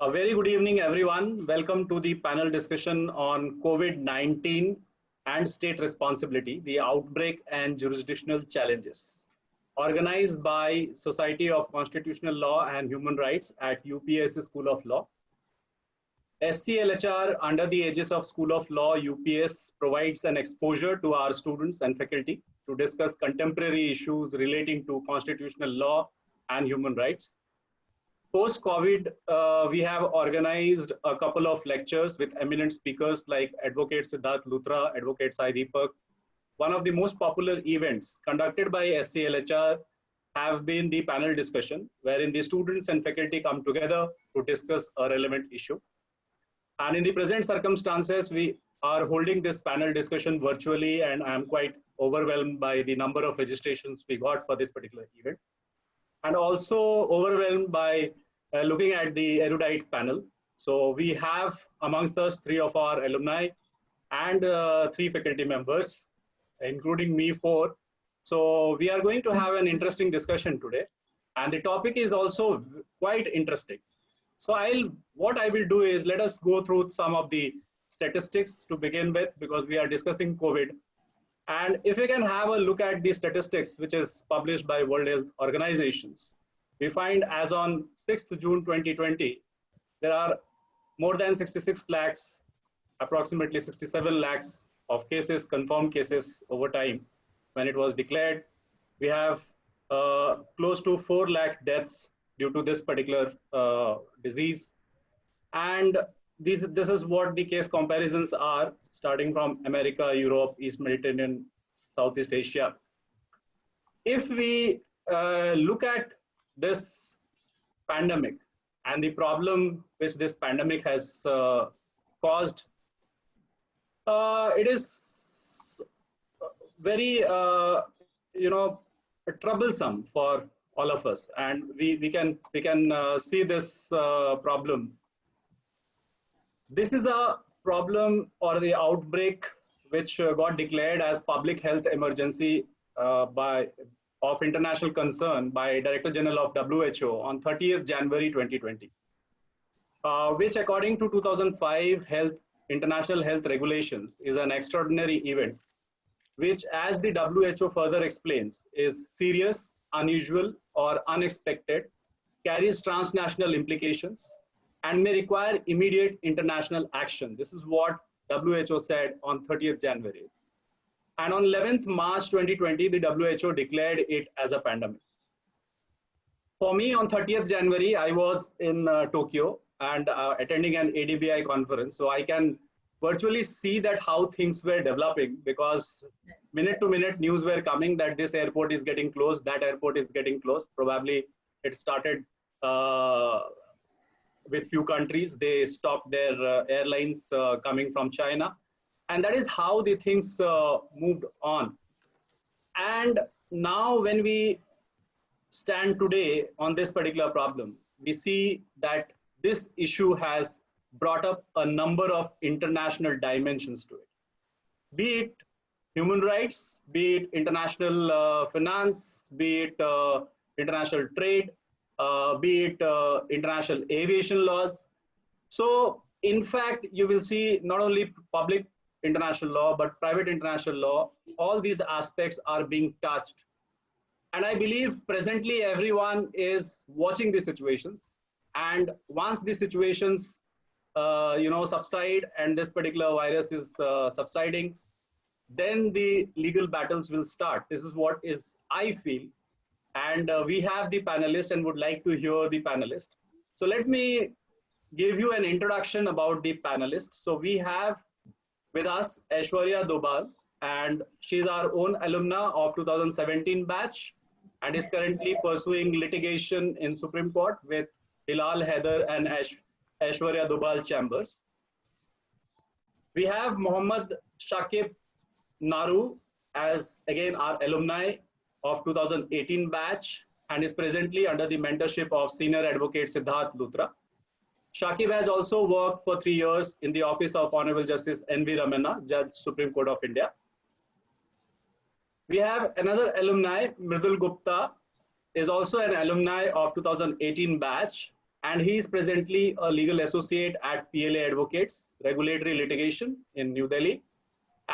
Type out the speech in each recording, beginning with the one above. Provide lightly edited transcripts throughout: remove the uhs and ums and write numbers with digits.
A very good evening, everyone. Welcome to the panel discussion on COVID-19 and state responsibility, the outbreak and jurisdictional challenges. Organized by Society of Constitutional Law and Human Rights at UPS School of Law. SCLHR, under the aegis of School of Law, UPS, provides an exposure to our students and faculty to discuss contemporary issues relating to constitutional law and human rights. Post-COVID, we have organized a couple of lectures with eminent speakers like Advocate Siddharth Luthra, Advocate Sai Deepak. One of the most popular events conducted by SCLHR have been the panel discussion, wherein the students and faculty come together to discuss a relevant issue. And in the present circumstances, we are holding this panel discussion virtually, and I'm quite overwhelmed by the number of registrations we got for this particular event. And also overwhelmed by looking at the erudite panel. So we have amongst us 3 of our alumni and 3 faculty members, including me 4. So we are going to have an interesting discussion today. And the topic is also quite interesting. So what I will do is let us go through some of the statistics to begin with, because we are discussing COVID. And if we can have a look at the statistics, which is published by World Health Organizations, we find as on 6th June 2020, there are more than 66 lakhs, approximately 67 lakhs of cases, confirmed cases over time when it was declared. We have close to 4 lakh deaths due to this particular disease. And this is what the case comparisons are, starting from America, Europe, East Mediterranean, Southeast Asia. If we look at this pandemic and the problem which this pandemic has caused, it is very, troublesome for all of us. And we can see this problem. This is a problem or the outbreak which got declared as public health emergency of international concern by Director General of WHO on 30th January 2020, which according to 2005 international health regulations is an extraordinary event, which, as the WHO further explains, is serious, unusual or unexpected, carries transnational implications, and may require immediate international action. This is what WHO said on 30th January. And on 11th March 2020, the WHO declared it as a pandemic. For me, on 30th January, I was in Tokyo and attending an ADBI conference. So I can virtually see that how things were developing, because minute to minute news were coming that this airport is getting closed, that airport is getting closed. Probably it started with few countries. They stopped their airlines coming from China. And that is how the things moved on. And now when we stand today on this particular problem, we see that this issue has brought up a number of international dimensions to it. Be it human rights, be it international finance, be it international trade, be it international aviation laws. So in fact, you will see not only public international law, but private international law, all these aspects are being touched. And I believe presently everyone is watching the situations. And once the situations subside and this particular virus is subsiding, then the legal battles will start. This is what I feel. And we have the panelists and would like to hear the panelists. So let me give you an introduction about the panelists. So we have with us Aishwarya Dobal, and she's our own alumna of 2017 batch and is currently pursuing litigation in Supreme Court with Hilal Haider and Aishwarya Dobal Chambers. We have Mohammad Shakib Naru as again our alumni of 2018 batch and is presently under the mentorship of Senior Advocate Siddharth Luthra. Shakib has also worked for 3 years in the office of Honorable Justice N.V. Ramana, Judge, Supreme Court of India. We have another alumni, Mridul Gupta, is also an alumni of 2018 batch and he is presently a legal associate at PLA Advocates, Regulatory Litigation in New Delhi.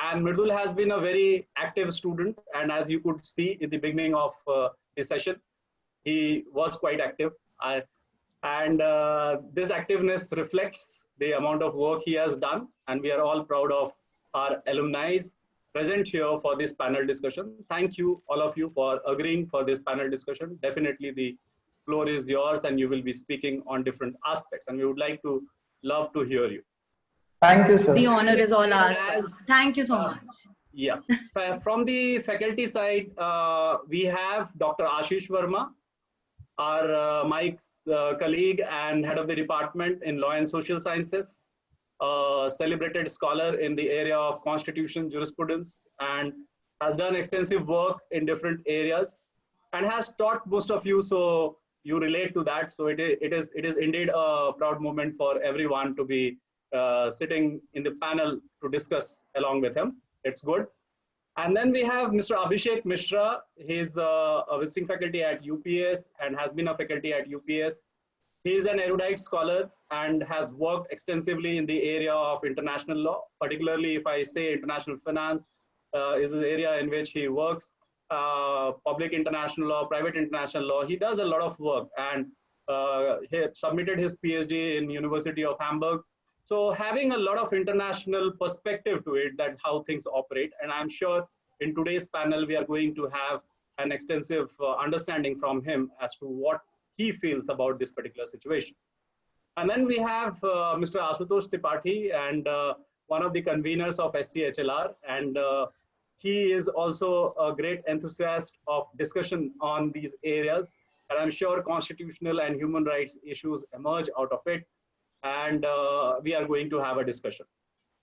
And Mridul has been a very active student, and as you could see in the beginning of the session, he was quite active. This activeness reflects the amount of work he has done, and we are all proud of our alumni present here for this panel discussion. Thank you, all of you, for agreeing for this panel discussion. Definitely the floor is yours, and you will be speaking on different aspects, and we would love to hear you. Thank you, sir. The honor is all ours. Thank you so much. Yeah. From the faculty side, we have Dr. Ashish Verma, our Mike's colleague and head of the department in Law and Social Sciences, a celebrated scholar in the area of constitution jurisprudence, and has done extensive work in different areas and has taught most of you, so you relate to that. So it is indeed a proud moment for everyone to be sitting in the panel to discuss along with him. It's good. And then we have Mr. Abhishek Mishra. He's a visiting faculty at UPS and has been a faculty at UPS. He is an erudite scholar and has worked extensively in the area of international law, particularly if I say international finance is the area in which he works, public international law, private international law. He does a lot of work, and he submitted his PhD in University of Hamburg. So having a lot of international perspective to it, that how things operate. And I'm sure in today's panel, we are going to have an extensive understanding from him as to what he feels about this particular situation. And then we have Mr. Asutosh Tripathi, and one of the conveners of SCHLR. And he is also a great enthusiast of discussion on these areas. And I'm sure constitutional and human rights issues emerge out of it. And we are going to have a discussion.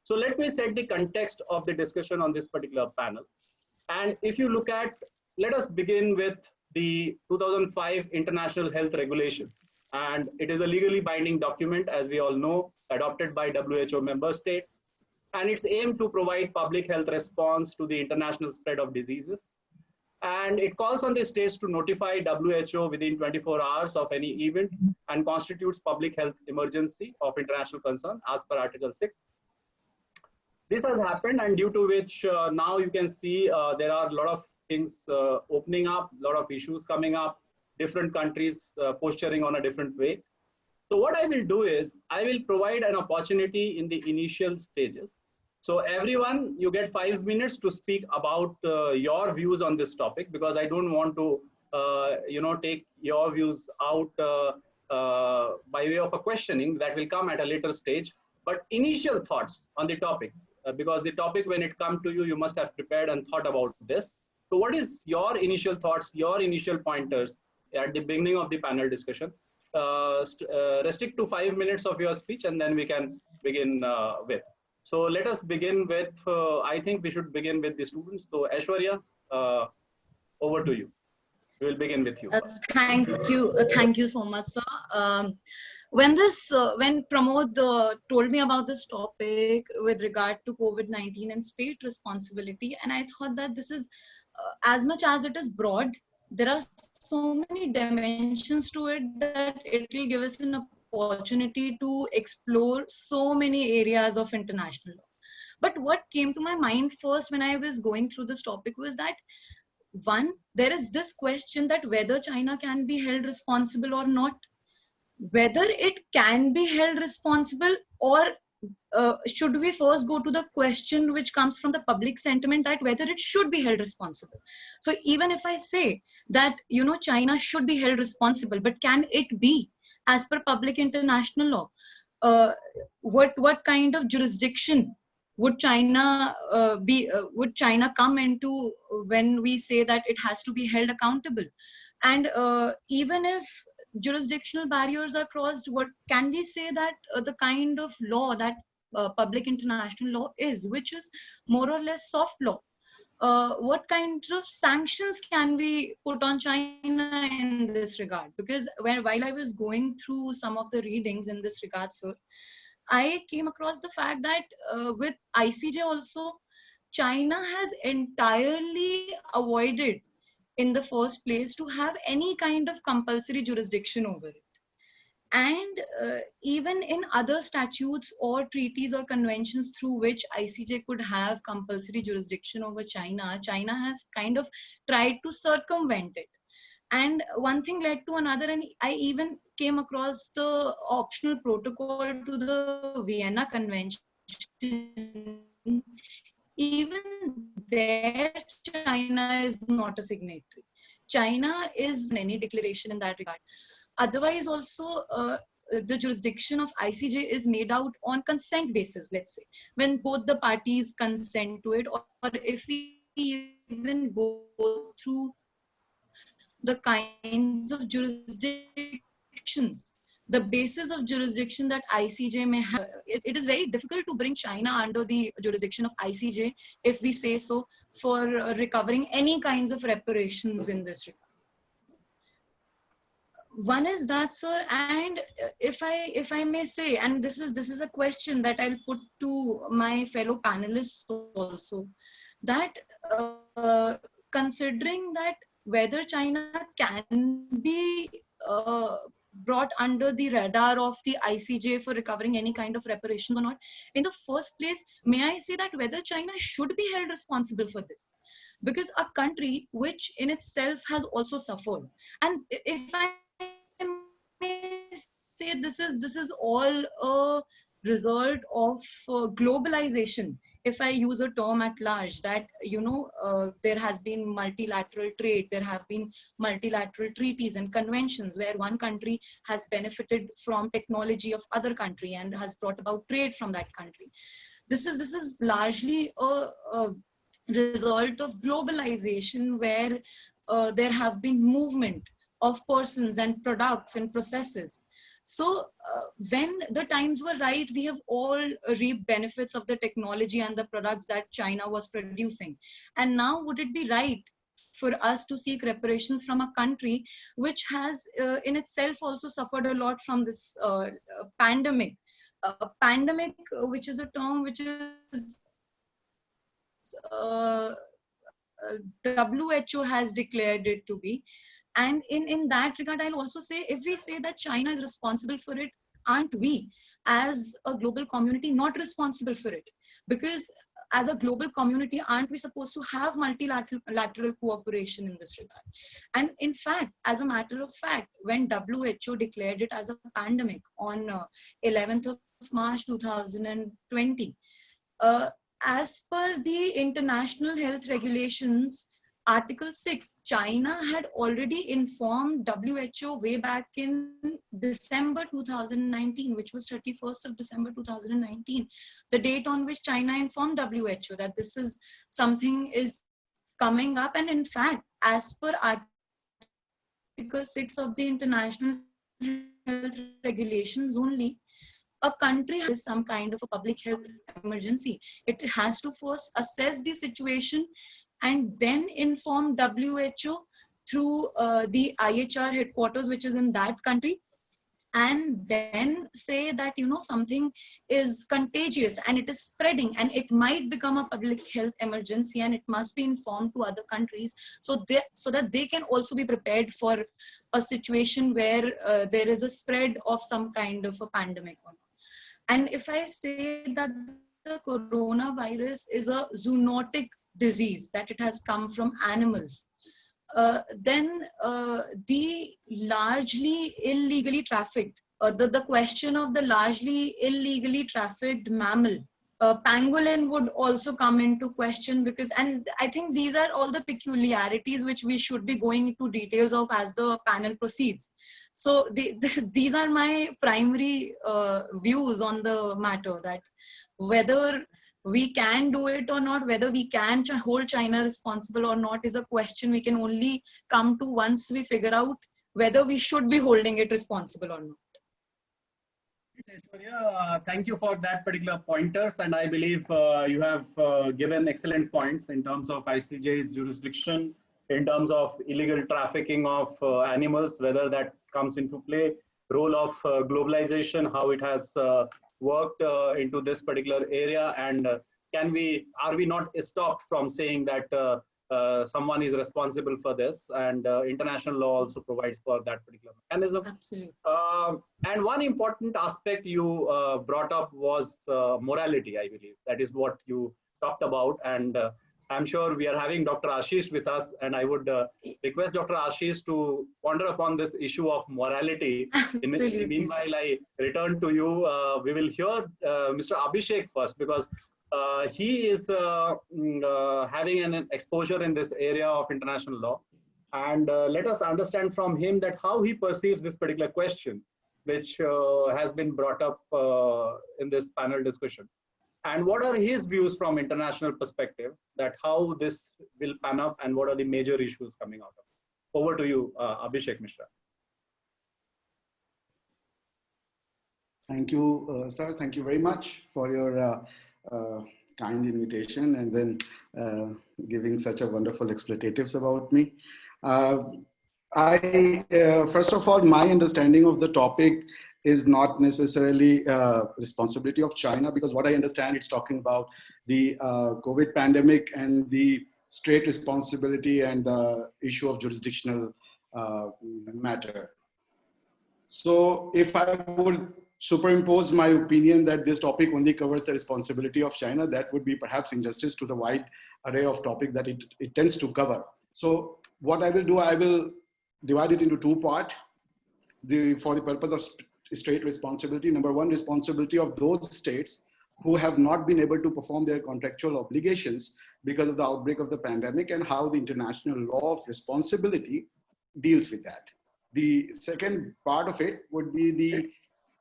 So let me set the context of the discussion on this particular panel. And if you look at, let us begin with the 2005 International Health Regulations. And it is a legally binding document, as we all know, adopted by WHO member states. And it's aimed to provide public health response to the international spread of diseases. And it calls on the states to notify WHO within 24 hours of any event and constitutes public health emergency of international concern as per Article 6. This has happened, and due to which now you can see there are a lot of things opening up, a lot of issues coming up, different countries posturing on a different way. So what I will do is, I will provide an opportunity in the initial stages. So everyone, you get 5 minutes to speak about your views on this topic, because I don't want to, take your views out by way of a questioning that will come at a later stage. But initial thoughts on the topic, because the topic, when it comes to you, you must have prepared and thought about this. So what is your initial thoughts, your initial pointers at the beginning of the panel discussion? Restrict to 5 minutes of your speech, and then we can begin with. So let us begin with, I think we should begin with the students. So Aishwarya, over to you. We will begin with you. Thank you so much, sir. When Pramod told me about this topic with regard to COVID-19 and state responsibility, and I thought that this is, as much as it is broad, there are so many dimensions to it that it will give us an opportunity to explore so many areas of international law. But what came to my mind first when I was going through this topic was that, one, there is this question that whether China can be held responsible or not, whether it can be held responsible, or should we first go to the question which comes from the public sentiment that whether it should be held responsible. So even if I say that, China should be held responsible, but can it be as per public international law? What kind of jurisdiction would China would China come into when we say that it has to be held accountable? And even if jurisdictional barriers are crossed, what can we say that the kind of law that public international law is, which is more or less soft law? What kinds of sanctions can we put on China in this regard? Because while I was going through some of the readings in this regard, sir, I came across the fact that with ICJ also, China has entirely avoided in the first place to have any kind of compulsory jurisdiction over it. And even in other statutes or treaties or conventions through which ICJ could have compulsory jurisdiction over China, China has kind of tried to circumvent it. And one thing led to another, and I even came across the optional protocol to the Vienna Convention. Even there, China is not a signatory. China is any declaration in that regard. Otherwise, also, the jurisdiction of ICJ is made out on consent basis, let's say, when both the parties consent to it, or if we even go through the kinds of jurisdictions, the basis of jurisdiction that ICJ may have, it is very difficult to bring China under the jurisdiction of ICJ, if we say so, for recovering any kinds of reparations in this regard. One is that, sir, and if I may say, and this is a question that I'll put to my fellow panelists also, that considering that whether China can be brought under the radar of the ICJ for recovering any kind of reparations or not, in the first place, may I say that whether China should be held responsible for this? Because a country which in itself has also suffered, and if I may say, this is all a result of globalization, if I use a term at large, that there has been multilateral trade, there have been multilateral treaties and conventions where one country has benefited from technology of other country and has brought about trade from that country. This is largely a result of globalization, where there have been movement of persons and products and processes. So when the times were right, we have all reaped benefits of the technology and the products that China was producing. And now, would it be right for us to seek reparations from a country which has in itself also suffered a lot from this pandemic? Pandemic, which is a term which is WHO has declared it to be. And in that regard, I'll also say, if we say that China is responsible for it, aren't we as a global community not responsible for it? Because as a global community, aren't we supposed to have multilateral cooperation in this regard? And in fact, as a matter of fact, when WHO declared it as a pandemic on 11th of March 2020, as per the international health regulations, Article 6, China had already informed WHO way back in December 2019, which was 31st of December 2019, the date on which China informed WHO that this is something is coming up. And in fact, as per Article 6 of the international health regulations only, a country has some kind of a public health emergency. It has to first assess the situation and then inform WHO through the IHR headquarters, which is in that country, and then say that, something is contagious and it is spreading and it might become a public health emergency, and it must be informed to other countries so that they can also be prepared for a situation where there is a spread of some kind of a pandemic. And if I say that the coronavirus is a zoonotic disease, that it has come from animals, then the largely illegally trafficked, the question of the largely illegally trafficked mammal, pangolin, would also come into question, because, and I think these are all the peculiarities which we should be going into details of as the panel proceeds. So these are my primary views on the matter, that whether we can do it or not, whether we can hold China responsible or not, is a question we can only come to once we figure out whether we should be holding it responsible or not. Thank you for that particular pointers, and I believe you have given excellent points in terms of ICJ's jurisdiction, in terms of illegal trafficking of animals, whether that comes into play, role of globalization, how it has worked into this particular area, and are we not stopped from saying that someone is responsible for this, and international law also provides for that particular mechanism. Absolutely. And one important aspect you brought up was morality, I believe. That is what you talked about. And I'm sure we are having Dr. Ashish with us, and I would request Dr. Ashish to ponder upon this issue of morality. Meanwhile, I return to you. We will hear Mr. Abhishek first, because he is having an exposure in this area of international law. And let us understand from him that how he perceives this particular question, which has been brought up in this panel discussion. And what are his views from international perspective, that how this will pan up and what are the major issues coming out of it. Over to you, Abhishek Mishra. Thank you, sir. Thank you very much for your kind invitation and then giving such a wonderful explanatives about me. First of all, my understanding of the topic is not necessarily responsibility of China, because what I understand, it's talking about the COVID pandemic and the state responsibility and the issue of jurisdictional matter. So if I would superimpose my opinion that this topic only covers the responsibility of China, that would be perhaps injustice to the wide array of topics that it tends to cover. So what I will do, I will divide it into two parts. For the purpose of state responsibility, number one, responsibility of those states who have not been able to perform their contractual obligations because of the outbreak of the pandemic, and how the international law of responsibility deals with that. The second part of it would be the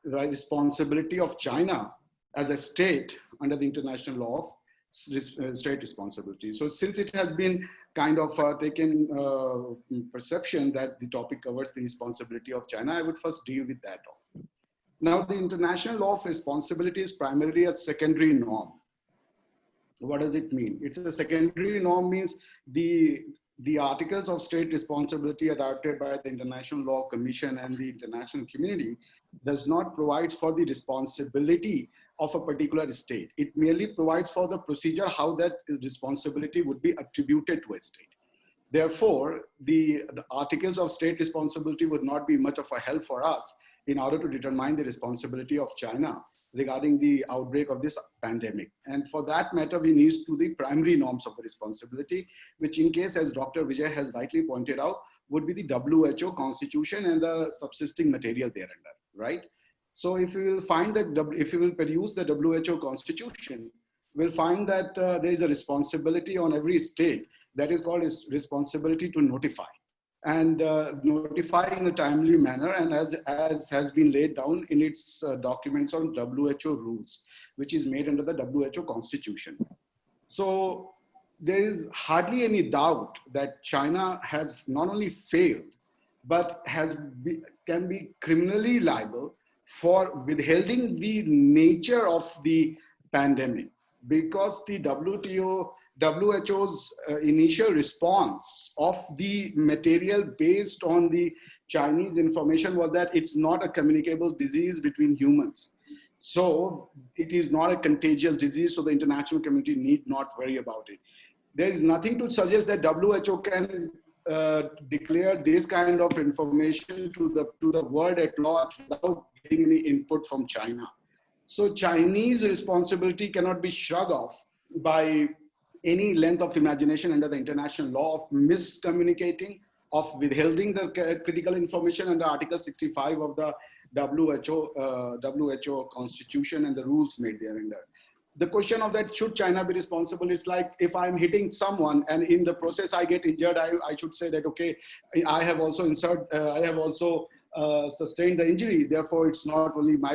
responsibility of China as a state under the international law of state responsibility. So since it has been kind of taken perception that the topic covers the responsibility of China, I would first deal with that. Now, the international law of responsibility is primarily a secondary norm. What does it mean? It's a secondary norm, means the articles of state responsibility adopted by the International Law Commission and the international community does not provide for the responsibility of a particular state. It merely provides for the procedure how that responsibility would be attributed to a state. Therefore, the articles of state responsibility would not be much of a help for us in order to determine the responsibility of China regarding the outbreak of this pandemic. And for that matter, we need to the primary norms of the responsibility, which in case, as Dr. Vijay has rightly pointed out, would be the WHO constitution and the subsisting material thereunder, right? So if we will find that, if we will peruse the WHO constitution, we'll find that there is a responsibility on every state that is called responsibility to notify, and notify in a timely manner, and as has been laid down in its documents on WHO rules, which is made under the WHO constitution. So there is hardly any doubt that China has not only failed, but can be criminally liable for withholding the nature of the pandemic, because the WHO's initial response of the material based on the Chinese information was that it's not a communicable disease between humans. So it is not a contagious disease, so the international community need not worry about it. There is nothing to suggest that WHO can declare this kind of information to the world at large without getting any input from China. So Chinese responsibility cannot be shrugged off by any length of imagination under the international law of miscommunicating, of withholding the critical information under Article 65 of the WHO constitution and the rules made thereunder. The question of that, should China be responsible? It's like if I'm hitting someone and in the process I get injured, I should say that, okay, I have also sustained the injury. Therefore, it's not only my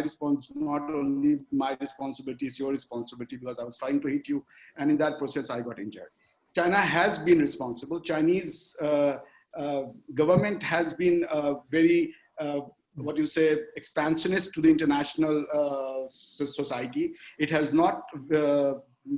responsibility, it's your responsibility, because I was trying to hit you, and in that process I got injured. China has been responsible. Chinese government has been very, expansionist to the international society. It has not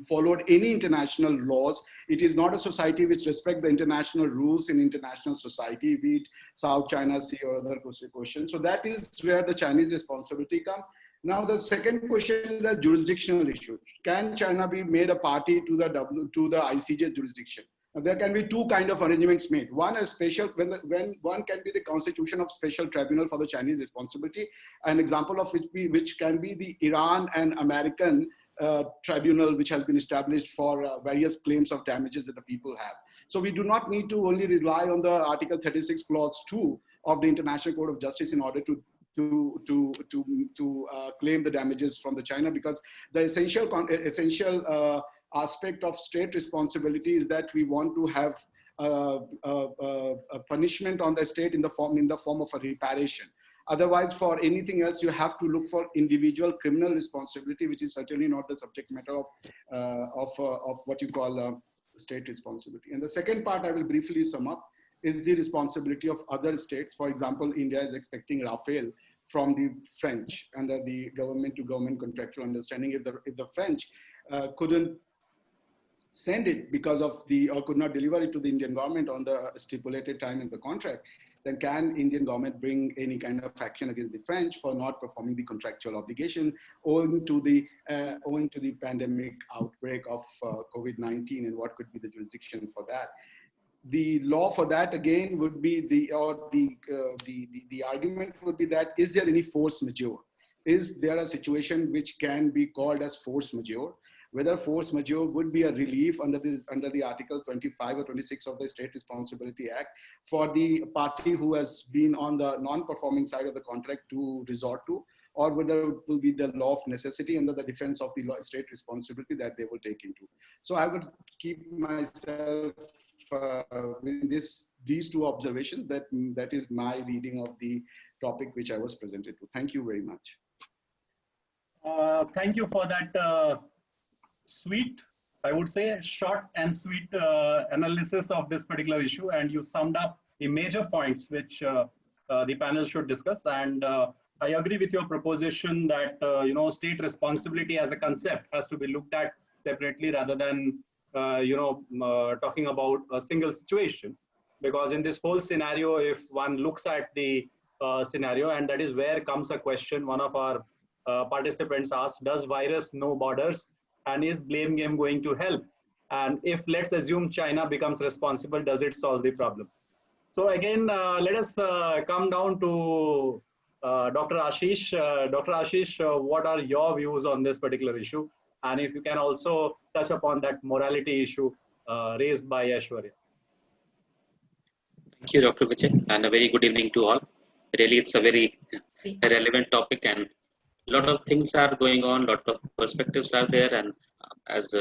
followed any international laws. It is not a society which respects the international rules in international society, be it South China Sea or other questions. So that is where the Chinese responsibility comes. Now the second question is the jurisdictional issue. Can China be made a party to the ICJ jurisdiction? There can be two kind of arrangements made. One is special, when one can be the constitution of special tribunal for the Chinese responsibility, an example of which can be the Iran and American tribunal, which has been established for various claims of damages that the people have. So we do not need to only rely on the Article 36 Clause 2 of the International Court of Justice in order to claim the damages from the China, because the essential aspect of state responsibility is that we want to have a punishment on the state in the form of a reparation. Otherwise, for anything else, you have to look for individual criminal responsibility, which is certainly not the subject matter of what you call state responsibility. And the second part I will briefly sum up is the responsibility of other states. For example, India is expecting Rafale from the French under the government-to-government contractual understanding. If the French couldn't send it because of or could not deliver it to the Indian government on the stipulated time in the contract, then can Indian government bring any kind of action against the French for not performing the contractual obligation owing to the pandemic outbreak of COVID-19, and what could be the jurisdiction for that? The law for that again would be the argument would be that, is there any force majeure? Is there a situation which can be called as force majeure? Whether force majeure would be a relief under the Article 25 or 26 of the State Responsibility Act for the party who has been on the non-performing side of the contract to resort to, or whether it will be the law of necessity under the defense of the state responsibility that they will take into. So I would keep myself with these two observations. That is my reading of the topic which I was presented to. Thank you very much. Thank you for that sweet, I would say, short and sweet analysis of this particular issue, and you summed up the major points which the panel should discuss. And I agree with your proposition that state responsibility as a concept has to be looked at separately rather than talking about a single situation, because in this whole scenario, if one looks at the scenario, and that is where comes a question one of our participants asked: does virus know borders? And is blame game going to help? And if, let's assume, China becomes responsible, does it solve the problem? So again, let us come down to Dr. Ashish. Dr. Ashish, what are your views on this particular issue? And if you can also touch upon that morality issue raised by Aishwarya. Thank you, Dr. Vijay, and a very good evening to all. Really, it's a very relevant topic, and a lot of things are going on, a lot of perspectives are there, and as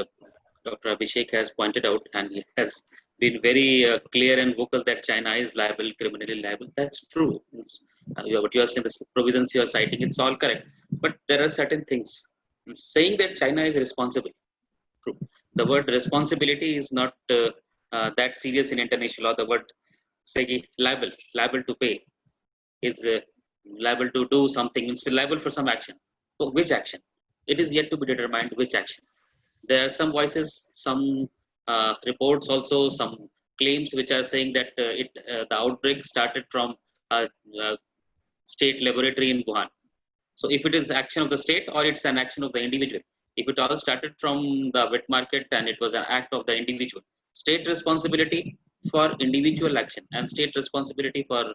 Dr. Abhishek has pointed out, and he has been very clear and vocal that China is liable, criminally liable. That's true. What you are saying, the provisions you are citing, it's all correct. But there are certain things. Saying that China is responsible, true. The word responsibility is not that serious in international law. The word, say, liable to pay is liable to do something, means liable for some action. So which action? It is yet to be determined which action. There are some voices, some reports also, some claims which are saying that the outbreak started from a state laboratory in Wuhan. So if it is action of the state or it's an action of the individual, if it all started from the wet market and it was an act of the individual, state responsibility for individual action and state responsibility for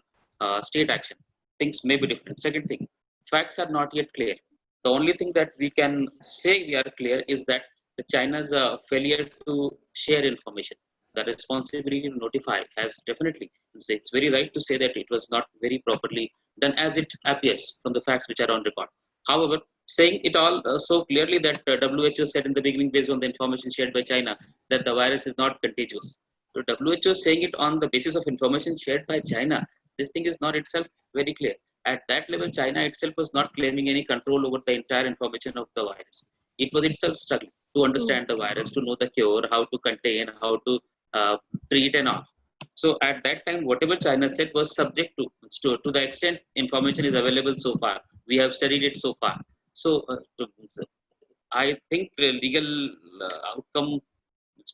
state action, things may be different. Second thing, facts are not yet clear. The only thing that we can say we are clear is that China's failure to share information, the responsibility to notify, has definitely, it's very right to say that it was not very properly done as it appears from the facts which are on record. However, saying it all so clearly that WHO said in the beginning, based on the information shared by China, that the virus is not contagious. So WHO saying it on the basis of information shared by China, this thing is not itself very clear. At that level, China itself was not claiming any control over the entire information of the virus. It was itself struggling to understand the virus, to know the cure, how to contain, how to treat and all. So at that time, whatever China said was subject to the extent information is available so far. We have studied it so far. So I think legal outcome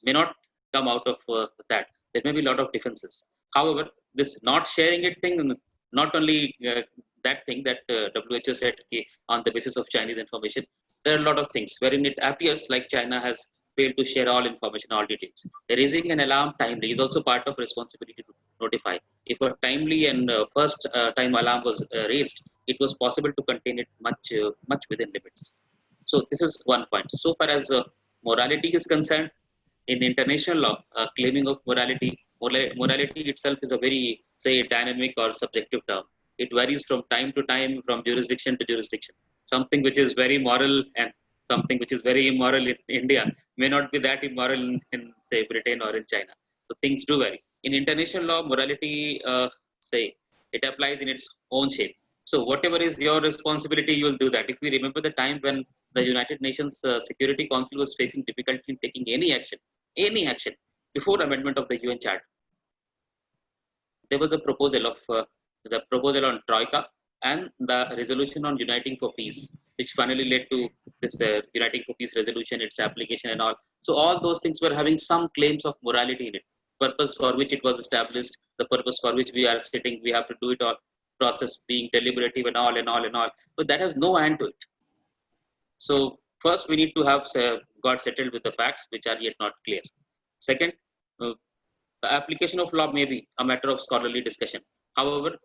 may not come out of that. There may be a lot of differences. However, this not sharing it thing, not only that thing that WHO said on the basis of Chinese information, there are a lot of things wherein it appears like China has fail to share all information, all details. Raising an alarm timely is also part of responsibility to notify. If a timely and first time alarm was raised, it was possible to contain it much within limits. So this is one point. So far as morality is concerned, in international law, claiming of morality itself is a very, say, dynamic or subjective term. It varies from time to time, from jurisdiction to jurisdiction. Something which is very moral and something which is very immoral in India may not be that immoral in say, Britain or in China. So things do vary. In international law, morality, say, it applies in its own shape. So whatever is your responsibility, you will do that. If we remember the time when the United Nations Security Council was facing difficulty in taking any action before amendment of the UN Charter, there was a proposal of the proposal on Troika and the resolution on uniting for peace, which finally led to this uniting for peace resolution, its application and all. So all those things were having some claims of morality in it. Purpose for which it was established, the purpose for which we are sitting, we have to do it all, process being deliberative and all and all and all. But that has no end to it. So first we need to have got settled with the facts which are yet not clear. Second, the application of law may be a matter of scholarly discussion. However,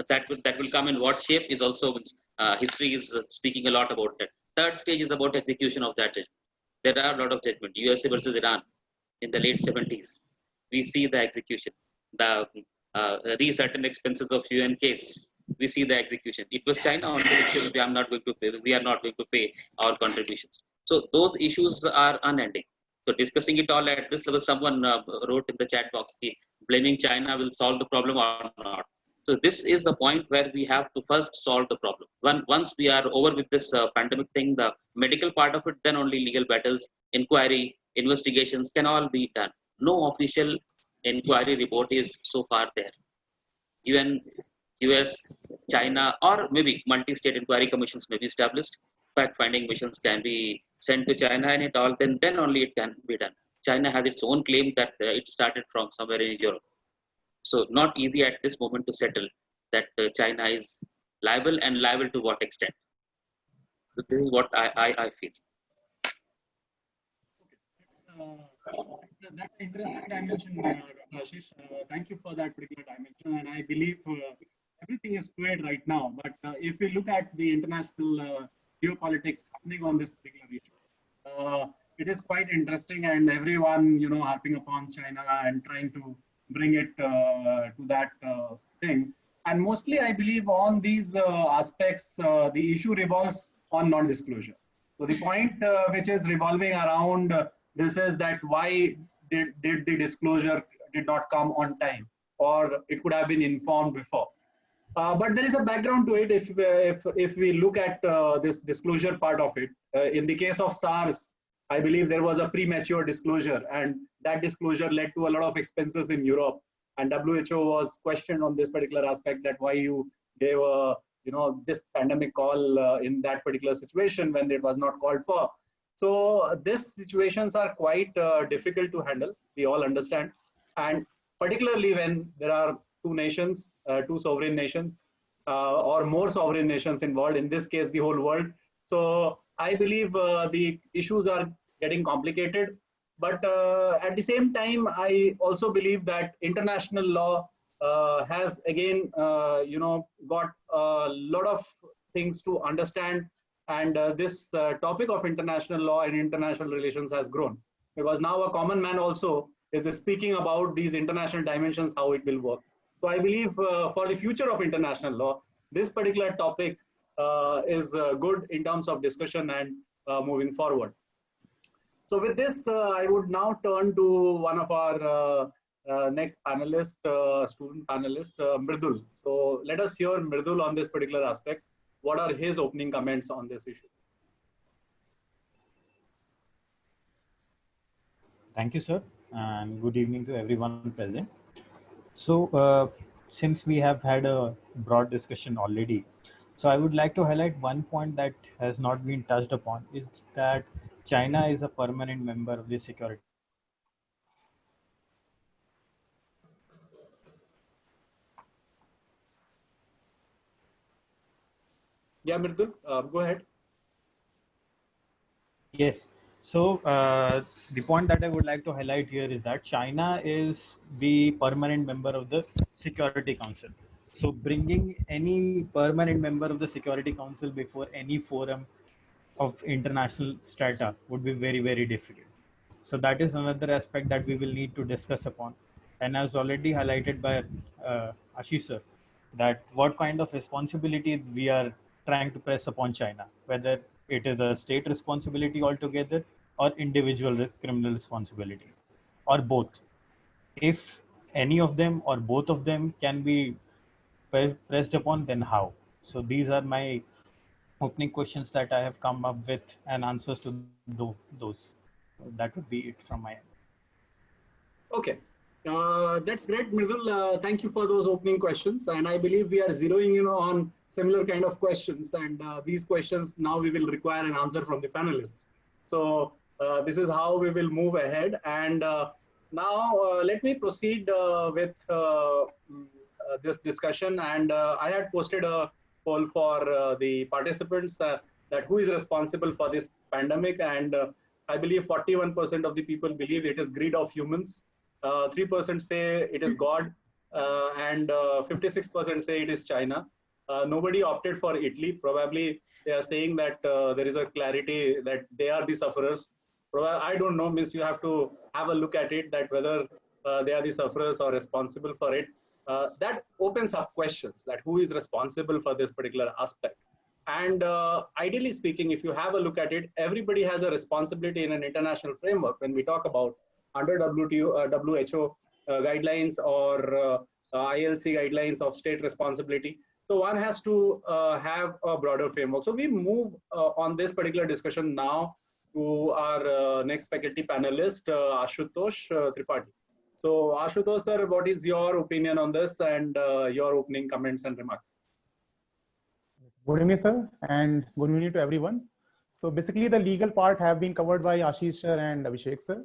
that will come in what shape is also history is speaking a lot about that. Third stage is about execution of that judgment. There are a lot of judgment. USA versus Iran in the late 70s. We see the execution. The these certain expenses of UN case. We see the execution. It was China only which said we are not going to pay. We are not going to pay our contributions. So those issues are unending. So discussing it all at this level, someone wrote in the chat box, blaming China will solve the problem or not. So this is the point where we have to first solve the problem. Once we are over with this pandemic thing, the medical part of it, then only legal battles, inquiry, investigations can all be done. No official inquiry report is so far there. UN, US, China, or maybe multi-state inquiry commissions may be established. Fact-finding missions can be sent to China and it all, then only it can be done. China has its own claim that it started from somewhere in Europe. So not easy at this moment to settle that China is liable and liable to what extent. So this is what I feel. That's an interesting dimension, Dr. Ashish. Thank you for that particular dimension. And I believe everything is fluid right now. But if we look at the international geopolitics happening on this particular issue, it is quite interesting, and everyone, harping upon China and trying to bring it to that thing. And mostly, I believe on these aspects, the issue revolves on non-disclosure. So the point which is revolving around this is that why did the disclosure did not come on time, or it could have been informed before. But there is a background to it. If we look at this disclosure part of it, in the case of SARS, I believe there was a premature disclosure, and that disclosure led to a lot of expenses in Europe. And WHO was questioned on this particular aspect, that why you gave this pandemic call in that particular situation when it was not called for. So these situations are quite difficult to handle. We all understand, and particularly when there are two nations, two sovereign nations, or more sovereign nations involved. In this case, the whole world. So I believe the issues are getting complicated. But at the same time, I also believe that international law has again, got a lot of things to understand. And this topic of international law and international relations has grown, because now a common man also is speaking about these international dimensions, how it will work. So I believe for the future of international law, this particular topic is good in terms of discussion and moving forward. So with this, I would now turn to one of our next panelist, student panelist, Mridul. So let us hear Mridul on this particular aspect. What are his opening comments on this issue? Thank you, sir, and good evening to everyone present. So, since we have had a broad discussion already, so I would like to highlight one point that has not been touched upon, is that China is a permanent member of the Security. Yeah, Mridul, go ahead. Yes. So the point that I would like to highlight here is that China is the permanent member of the Security Council. So bringing any permanent member of the Security Council before any forum of international strata would be very, very difficult. So that is another aspect that we will need to discuss upon. And as already highlighted by Ashish sir, that what kind of responsibility we are trying to press upon China, whether it is a state responsibility altogether or individual criminal responsibility, or both. If any of them or both of them can be pressed upon, then how? So these are my opening questions that I have come up with and answers to those. That would be it from my end. Okay. That's great, Mridul. Thank you for those opening questions. And I believe we are zeroing in on similar kind of questions. And these questions now we will require an answer from the panelists. So this is how we will move ahead. And now let me proceed with this discussion. And I had posted a poll for the participants that who is responsible for this pandemic. And I believe 41% of the people believe it is greed of humans. 3% say it is God, and 56% say it is China. Nobody opted for Italy. Probably they are saying that there is a clarity that they are the sufferers. I don't know, means you have to have a look at it, that whether they are the sufferers or responsible for it. That opens up questions that who is responsible for this particular aspect. And ideally speaking, if you have a look at it, everybody has a responsibility in an international framework when we talk about under WHO guidelines or ILC guidelines of state responsibility. So one has to have a broader framework. So we move on this particular discussion now to our next faculty panelist, Ashutosh Tripathi. So Ashutosh sir, what is your opinion on this and your opening comments and remarks? Good evening, sir, and good evening to everyone. So basically the legal part have been covered by Ashish sir and Abhishek sir.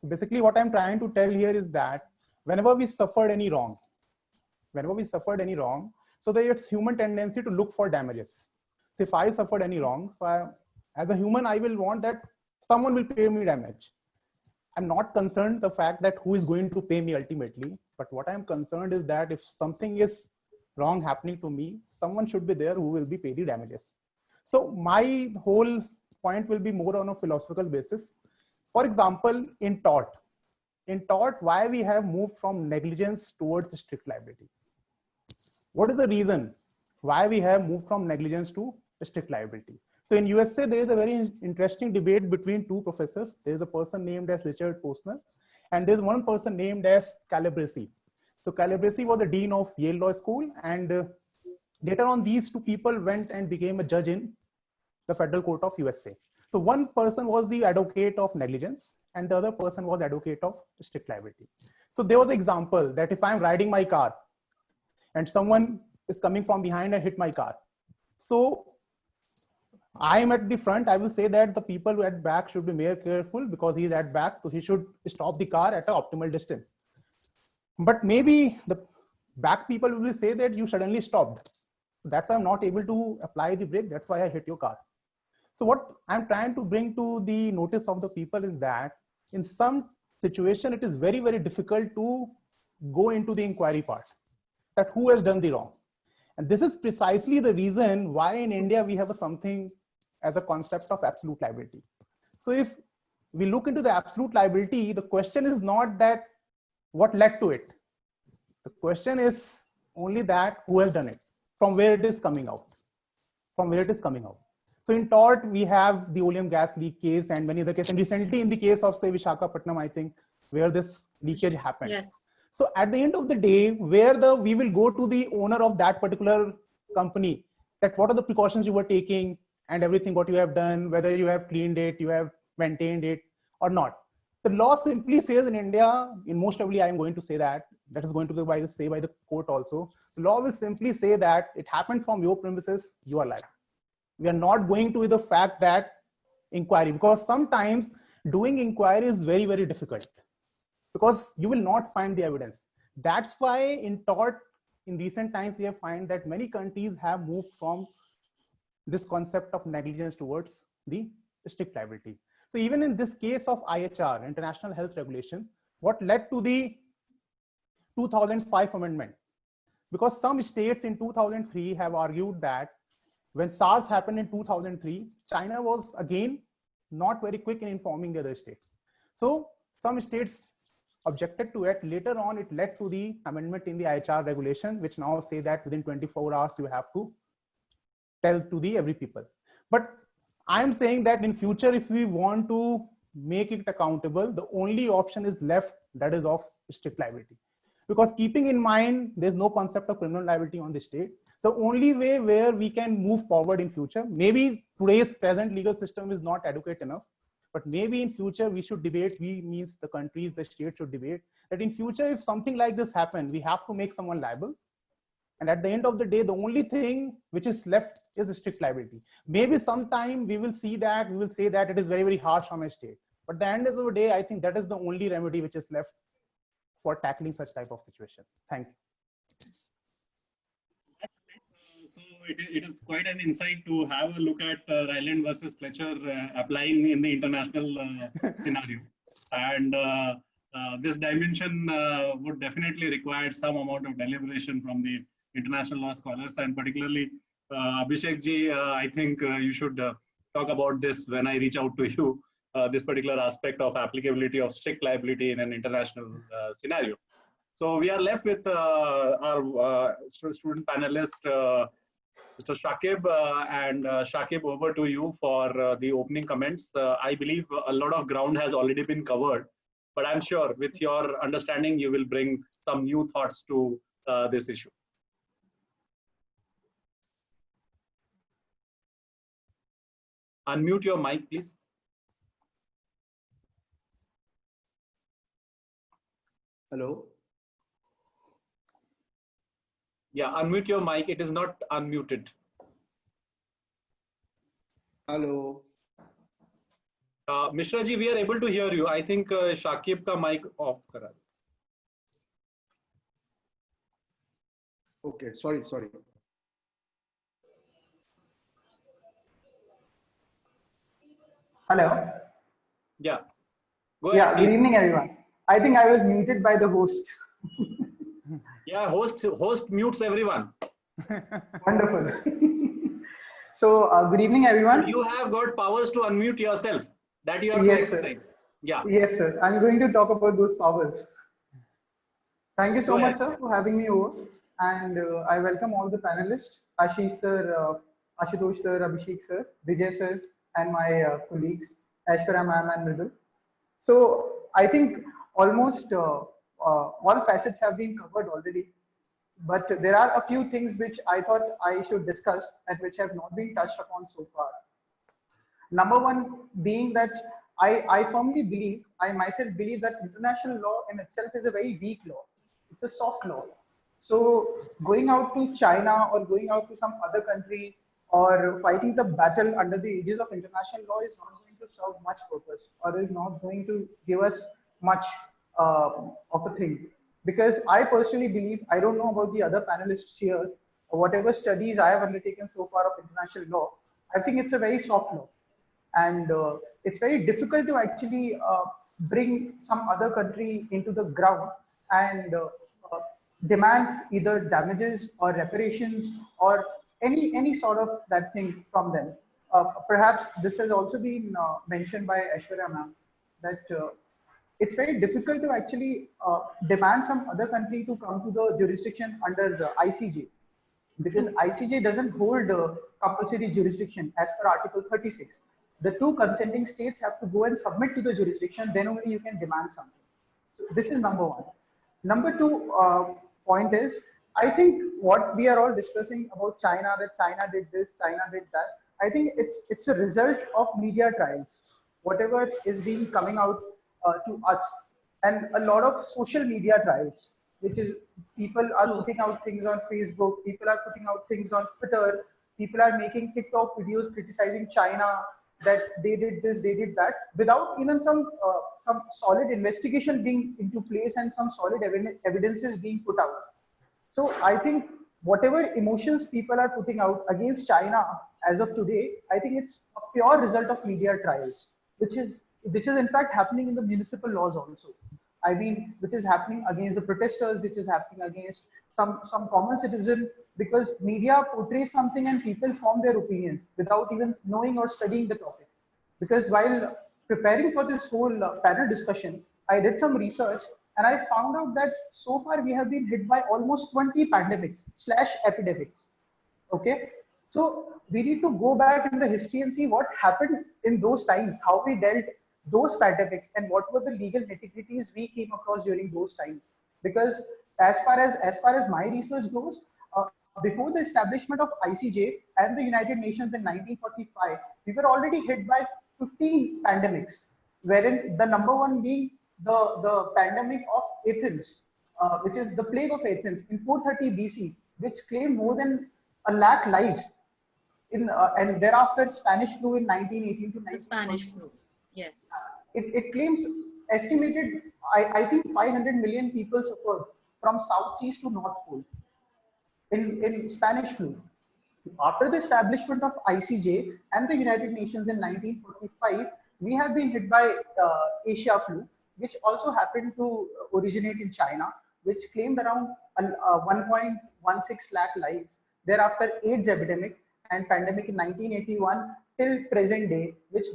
So basically what I'm trying to tell here is that whenever we suffered any wrong, so there is human tendency to look for damages. So if I suffered any wrong, so as a human, I will want that someone will pay me damage. I'm not concerned the fact that who is going to pay me ultimately, but what I'm concerned is that if something is wrong happening to me, someone should be there who will be paid the damages. So my whole point will be more on a philosophical basis. For example, in tort, why we have moved from negligence towards strict liability? What is the reason why we have moved from negligence to strict liability? So in USA, there is a very interesting debate between two professors. There is a person named as Richard Posner, and there is one person named as Calabresi. So Calabresi was the dean of Yale Law School, and later on these two people went and became a judge in the Federal Court of USA. So one person was the advocate of negligence and the other person was the advocate of strict liability. So there was an example that if I'm riding my car and someone is coming from behind and hit my car. So I am at the front, I will say that the people who at back should be more careful because he is at back, so he should stop the car at an optimal distance. But maybe the back people will say that you suddenly stopped. That's why I'm not able to apply the brake. That's why I hit your car. So what I'm trying to bring to the notice of the people is that in some situation, it is very, very difficult to go into the inquiry part, that who has done the wrong. And this is precisely the reason why in India, we have something as a concept of absolute liability. So if we look into the absolute liability, the question is not that what led to it. The question is only that who has done it, from where it is coming out, So in tort, we have the oleum gas leak case and many other cases. And recently in the case of say Visakhapatnam, I think, where this leakage happened. Yes. So at the end of the day, we will go to the owner of that particular company, that what are the precautions you were taking and everything, what you have done, whether you have cleaned it, you have maintained it or not. The law simply says in India, in most probably I am going to say that is going to be by the court also. The law will simply say that it happened from your premises, you are liable. We are not going to the fact that inquiry, because sometimes doing inquiry is very, very difficult because you will not find the evidence. That's why in tort, in recent times, we have found that many countries have moved from this concept of negligence towards the strict liability. So even in this case of IHR, International Health Regulation, what led to the 2005 amendment? Because some states in 2003 have argued that when SARS happened in 2003, China was again not very quick in informing the other states. So some states objected to it. Later on, it led to the amendment in the IHR regulation, which now say that within 24 hours, you have to tell to the every people. But I'm saying that in future, if we want to make it accountable, the only option is left, that is of strict liability. Because keeping in mind, there's no concept of criminal liability on the state. The only way where we can move forward in future, maybe today's present legal system is not adequate enough, but maybe in future we should debate, we means the countries, the states should debate that in future, if something like this happens, we have to make someone liable. And at the end of the day, the only thing which is left is strict liability. Maybe sometime we will see that, we will say that it is very, very harsh on a state. But at the end of the day, I think that is the only remedy which is left for tackling such type of situation. Thank you. So it is quite an insight to have a look at Ryland versus Fletcher applying in the international scenario. And this dimension would definitely require some amount of deliberation from the international law scholars, and particularly Abhishek ji, I think you should talk about this when I reach out to you, this particular aspect of applicability of strict liability in an international scenario. So we are left with our student panelist, Mr. Shakib, and Shakib, over to you for the opening comments. I believe a lot of ground has already been covered, but I'm sure with your understanding, you will bring some new thoughts to this issue. Unmute your mic, please. Hello. Yeah, unmute your mic. It is not unmuted. Hello. Mishra ji, we are able to hear you. I think Shakib ka mic off kara. Okay, sorry. Hello. Yeah. Go ahead, Yeah, please. good evening, everyone. I think I was muted by the host. Yeah, host mutes everyone. Wonderful. So, good evening, everyone. You have got powers to unmute yourself. That you have to Yes, sir. exercise. Yeah. Yes, sir. I'm going to talk about those powers. Thank you so Go much, ahead. sir, for having me over. And I welcome all the panelists, Ashish sir, Ashutosh sir, Abhishek sir, Vijay sir, and my colleagues, Aishwarya ma'am and Mridul. So I think almost all facets have been covered already, but there are a few things which I thought I should discuss and which have not been touched upon so far. Number one being that I firmly believe, I myself believe that international law in itself is a very weak law. It's a soft law. So going out to China or going out to some other country or fighting the battle under the aegis of international law is not going to serve much purpose or is not going to give us much of a thing. Because I personally believe, I don't know about the other panelists here, whatever studies I have undertaken so far of international law, I think it's a very soft law. And it's very difficult to actually bring some other country into the ground and demand either damages or reparations or any sort of that thing from them. Perhaps this has also been mentioned by Aishwarya ma'am, that it's very difficult to actually demand some other country to come to the jurisdiction under the ICJ, because ICJ doesn't hold compulsory jurisdiction as per Article 36. The two consenting states have to go and submit to the jurisdiction, then only you can demand something. So this is number one. Number two point is, I think what we are all discussing about China, that China did this, China did that, I think it's a result of media trials. Whatever is being coming out to us, and a lot of social media trials, which is people are putting out things on Facebook, people are putting out things on Twitter, people are making TikTok videos criticizing China, that they did this, they did that, without even some solid investigation being into place and some solid evidences being put out. So I think whatever emotions people are putting out against China as of today, I think it's a pure result of media trials. which is in fact happening in the municipal laws also. I mean, which is happening against the protesters, which is happening against some common citizen, because media portrays something and people form their opinion without even knowing or studying the topic. Because while preparing for this whole panel discussion, I did some research and I found out that so far we have been hit by almost 20 pandemics slash epidemics. Okay, so we need to go back in the history and see what happened in those times, how we dealt those pandemics, and what were the legal nitty-gritties we came across during those times. Because as far as my research goes, before the establishment of ICJ and the United Nations in 1945, we were already hit by 15 pandemics, wherein the number one being the pandemic of Athens, which is the plague of Athens in 430 BC, which claimed more than a lakh lives. And thereafter Spanish flu in 1918 to The 1920. Spanish flu. Yes. It claims estimated, I think 500 million people suffered from South Seas to North Pole in Spanish flu. After the establishment of ICJ and the United Nations in 1945, we have been hit by Asia flu, which also happened to originate in China, which claimed around 1.16 lakh lives. Thereafter, AIDS epidemic and pandemic in 1981 till present day, which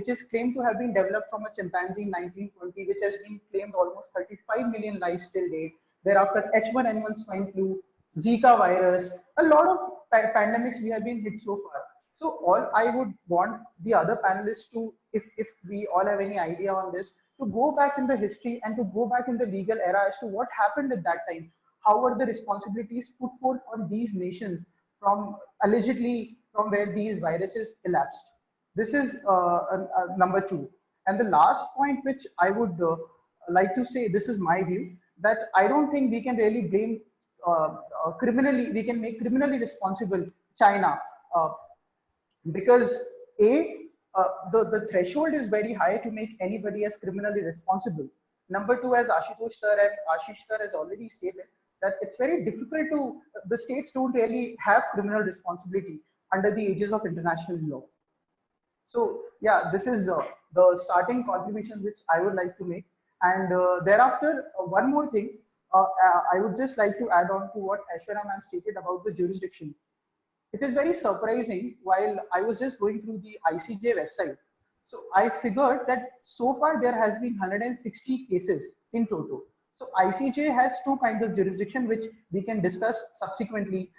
is claimed to have been developed from a chimpanzee in 1920, which has been claimed almost 35 million lives till date. Thereafter, H1N1 swine flu, Zika virus, a lot of pandemics we have been hit so far. So all I would want the other panelists to, if we all have any idea on this, to go back in the history and to go back in the legal era as to what happened at that time. How were the responsibilities put forth on these nations from allegedly from where these viruses elapsed? This is number two. And the last point which I would like to say, this is my view, that I don't think we can really blame we can make criminally responsible China, because the threshold is very high to make anybody as criminally responsible. Number two, as Ashutosh sir and Ashish sir has already stated, that it's very difficult to, the states don't really have criminal responsibility under the aegis of international law. So yeah, this is the starting contribution which I would like to make. And thereafter, one more thing, I would just like to add on to what Aishwarya ma'am stated about the jurisdiction. It is very surprising while I was just going through the ICJ website. So I figured that so far there has been 160 cases in total. So ICJ has two kinds of jurisdiction which we can discuss subsequently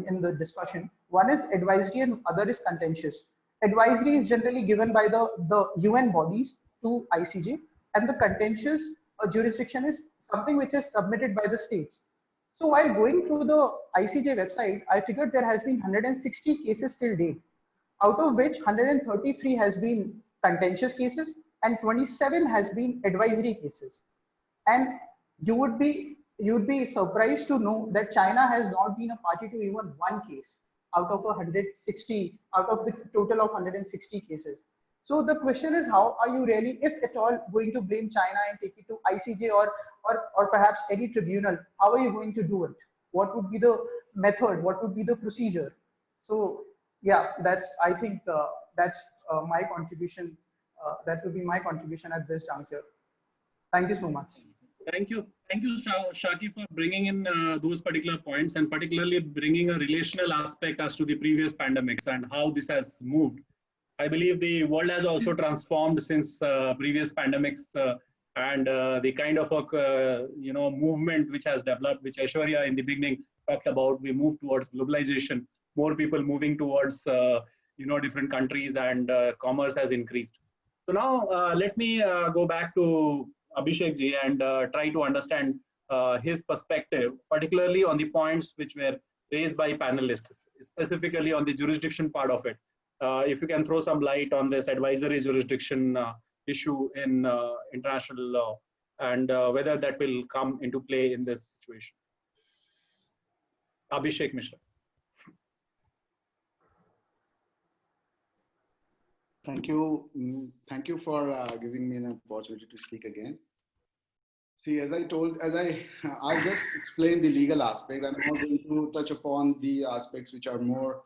in the discussion. One is advisory and other is contentious. Advisory is generally given by the UN bodies to ICJ, and the contentious jurisdiction is something which is submitted by the states. So while going through the ICJ website, I figured there has been 160 cases till date, out of which 133 has been contentious cases and 27 has been advisory cases. And you would be surprised to know that China has not been a party to even one case out of 160, out of the total of 160 cases. So the question is, how are you really, if at all, going to blame China and take it to ICJ or perhaps any tribunal? How are you going to do it? What would be the method? What would be the procedure? So yeah, I think that's my contribution. That would be my contribution at this juncture. Thank you so much. Thank you, Shaki, for bringing in those particular points, and particularly bringing a relational aspect as to the previous pandemics and how this has moved. I believe the world has also transformed since previous pandemics, and the kind of movement which has developed, which Aishwarya in the beginning talked about. We move towards globalization, more people moving towards different countries, and commerce has increased. So now let me go back to Abhishek ji and try to understand his perspective, particularly on the points which were raised by panelists, specifically on the jurisdiction part of it. If you can throw some light on this advisory jurisdiction issue in international law, and whether that will come into play in this situation. Abhishek Mishra. Thank you. Thank you for giving me an opportunity to speak again. See, I'll just explain the legal aspect. I'm not going to touch upon the aspects which are more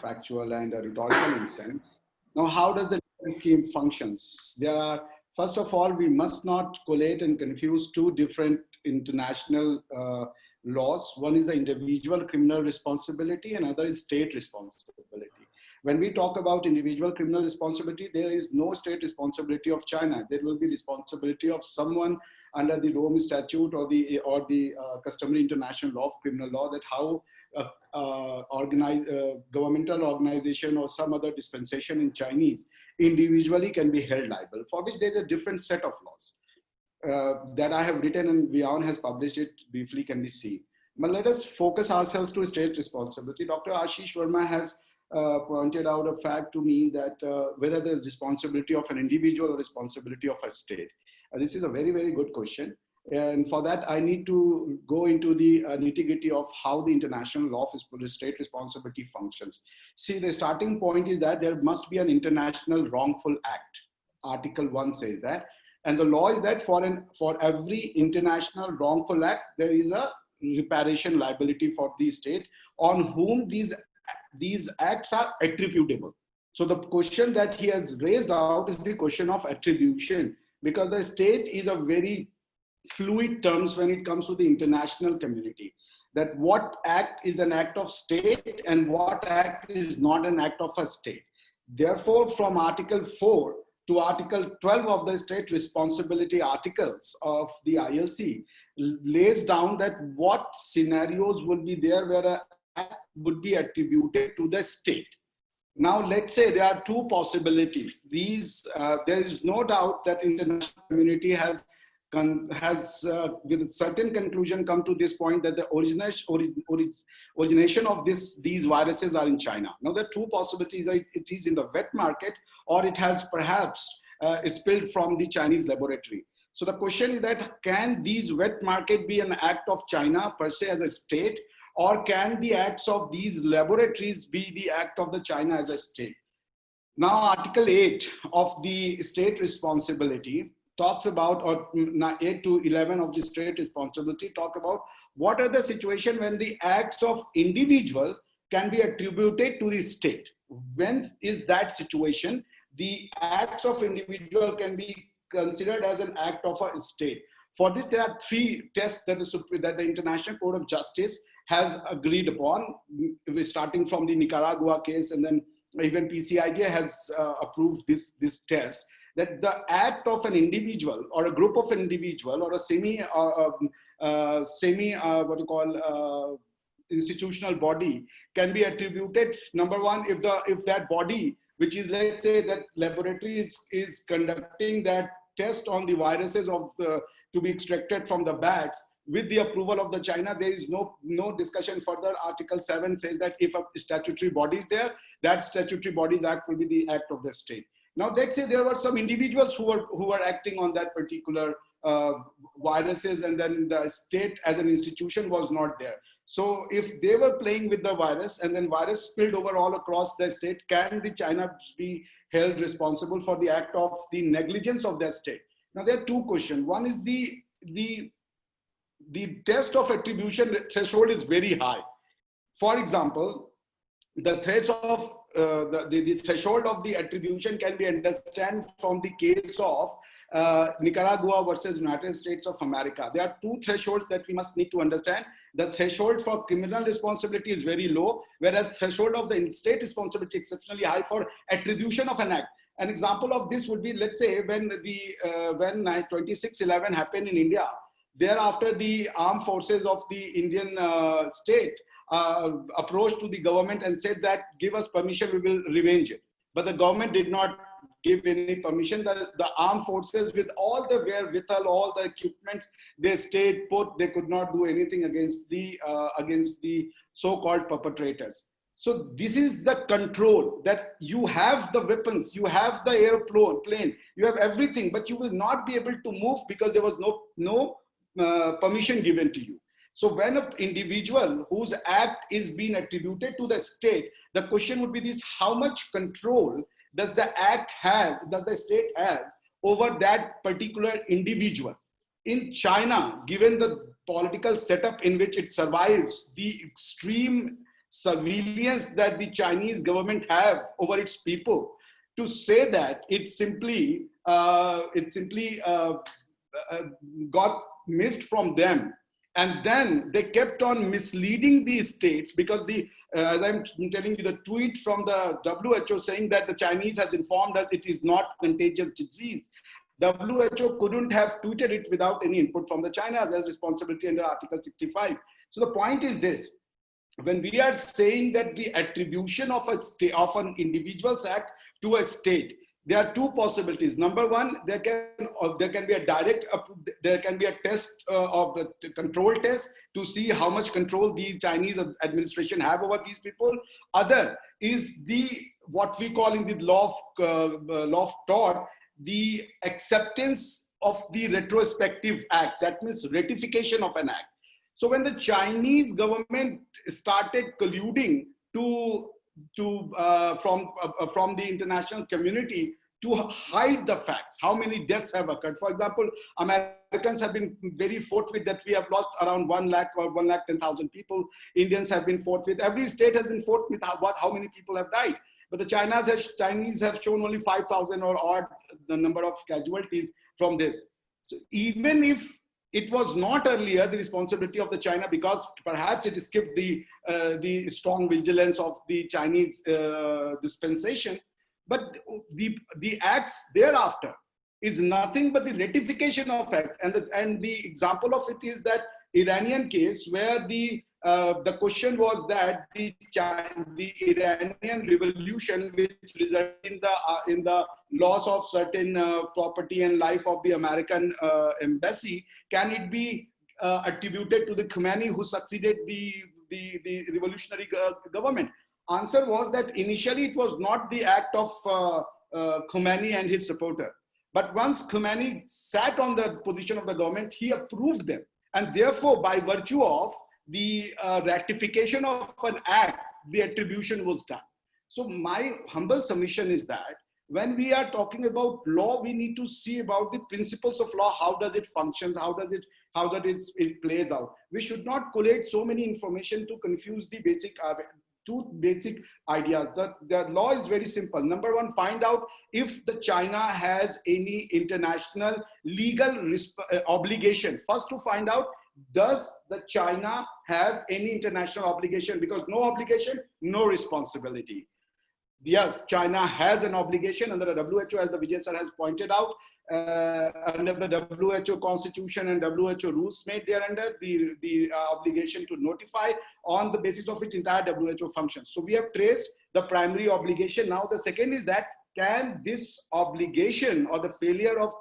factual and rhetorical in sense. Now, how does the scheme functions. There are, first of all, we must not collate and confuse two different international laws. One is the individual criminal responsibility and other is state responsibility. When we talk about individual criminal responsibility, there is no state responsibility of China. There will be responsibility of someone under the Rome Statute or the customary international law of criminal law, that how governmental organization or some other dispensation in Chinese individually can be held liable, for which there is a different set of laws that I have written and WION has published it briefly can be seen. But let us focus ourselves to state responsibility. Dr. Ashish Verma has pointed out a fact to me that whether there's responsibility of an individual or responsibility of a state. This is a very, very good question. And for that, I need to go into the nitty-gritty of how the international law of state responsibility functions. See, the starting point is that there must be an international wrongful act. Article 1 says that. And the law is that for every international wrongful act, there is a reparation liability for the state on whom these acts are attributable. So the question that he has raised out is the question of attribution, because the state is a very fluid terms when it comes to the international community, that what act is an act of state and what act is not an act of a state. Therefore, from Article 4 to Article 12 of the state responsibility articles of the ILC lays down that what scenarios will be there where an act would be attributed to the state. Now, let's say there are two possibilities. There is no doubt that international community has with a certain conclusion come to this point that the origination of these viruses are in China. Now, there are two possibilities. It is in the wet market or it has perhaps spilled from the Chinese laboratory. So the question is that can these wet market be an act of China per se as a state, or can the acts of these laboratories be the act of the China as a state? Now, Article 8 of the state responsibility talks about, or 8 to 11 of the state responsibility talk about what are the situation when the acts of individual can be attributed to the state. When is that situation? The acts of individual can be considered as an act of a state. For this, there are three tests that the International Court of Justice has agreed upon, starting from the Nicaragua case, and then even PCIJ has approved this test, that the act of an individual or a group of individual or a institutional body can be attributed, number one, if that body, which is, let's say, that laboratory is conducting that test on the viruses to be extracted from the bats with the approval of the China, there is no discussion further. Article 7 says that if a statutory body is there, that statutory body's act will be the act of the state. Now, let's say there were some individuals who were acting on that particular viruses, and then the state as an institution was not there. So if they were playing with the virus and then virus spilled over all across the state, can the China be held responsible for the act of the negligence of their state? Now, there are two questions. One is the test of attribution threshold is very high. For example, the the threshold of the attribution can be understood from the case of Nicaragua versus United States of America. There are two thresholds that we must need to understand. The threshold for criminal responsibility is very low, whereas threshold of the state responsibility is exceptionally high for attribution of an act. An example of this would be, let's say, when 26/11 happened in India, thereafter the armed forces of the Indian state approached to the government and said that give us permission, we will revenge it. But the government did not give any permission. The armed forces, with all the wherewithal, all the equipments, they stayed put. They could not do anything against the so-called perpetrators. So this is the control, that you have the weapons, you have the airplane, you have everything, but you will not be able to move because there was no permission given to you. So when an individual whose act is being attributed to the state, the question would be this: how much control does the state have over that particular individual? In China, given the political setup in which it survives, the extreme surveillance that the Chinese government have over its people, to say that it simply got missed from them. And then they kept on misleading these states because as I'm telling you, the tweet from the WHO saying that the Chinese has informed us it is not contagious disease. WHO couldn't have tweeted it without any input from the China as responsibility under Article 65. So the point is this: when we are saying that the attribution of an individual's act to a state, there are two possibilities. Number one, there can be a direct, there can be a test of the control test to see how much control the Chinese administration have over these people. Other is what we call in the law of tort, the acceptance of the retrospective act. That means ratification of an act. So when the Chinese government started colluding from the international community to hide the facts, how many deaths have occurred. For example, Americans have been very forthwith that we have lost around 1 lakh or 110,000 people. Indians have been forthwith. Every state has been forthwith how many people have died. But the Chinese have shown only 5,000 or odd the number of casualties from this. So even if it was not earlier the responsibility of the China, because perhaps it skipped the strong vigilance of the Chinese dispensation, but the acts thereafter is nothing but the ratification of act. And the example of it is that Iranian case where the question was that the Iranian revolution, which resulted in the loss of certain property and life of the American embassy, can it be attributed to the Khomeini who succeeded the revolutionary government? Answer was that initially it was not the act of Khomeini and his supporter. But once Khomeini sat on the position of the government, he approved them. And therefore, by virtue of the ratification of an act, the attribution was done. So my humble submission is that when we are talking about law, we need to see about the principles of law. How does it function? How does it plays out? We should not collate so many information to confuse the two basic ideas. The law is very simple. Number one, find out if the China has any international legal obligation. First, to find out, does the China have any international obligation? Because no obligation, no responsibility. Yes, China has an obligation under the WHO, as the Vijay sir has pointed out, under the WHO constitution and WHO rules made there under the obligation to notify, on the basis of which entire WHO functions. So we have traced the primary obligation. Now the second is that, can this obligation or the failure of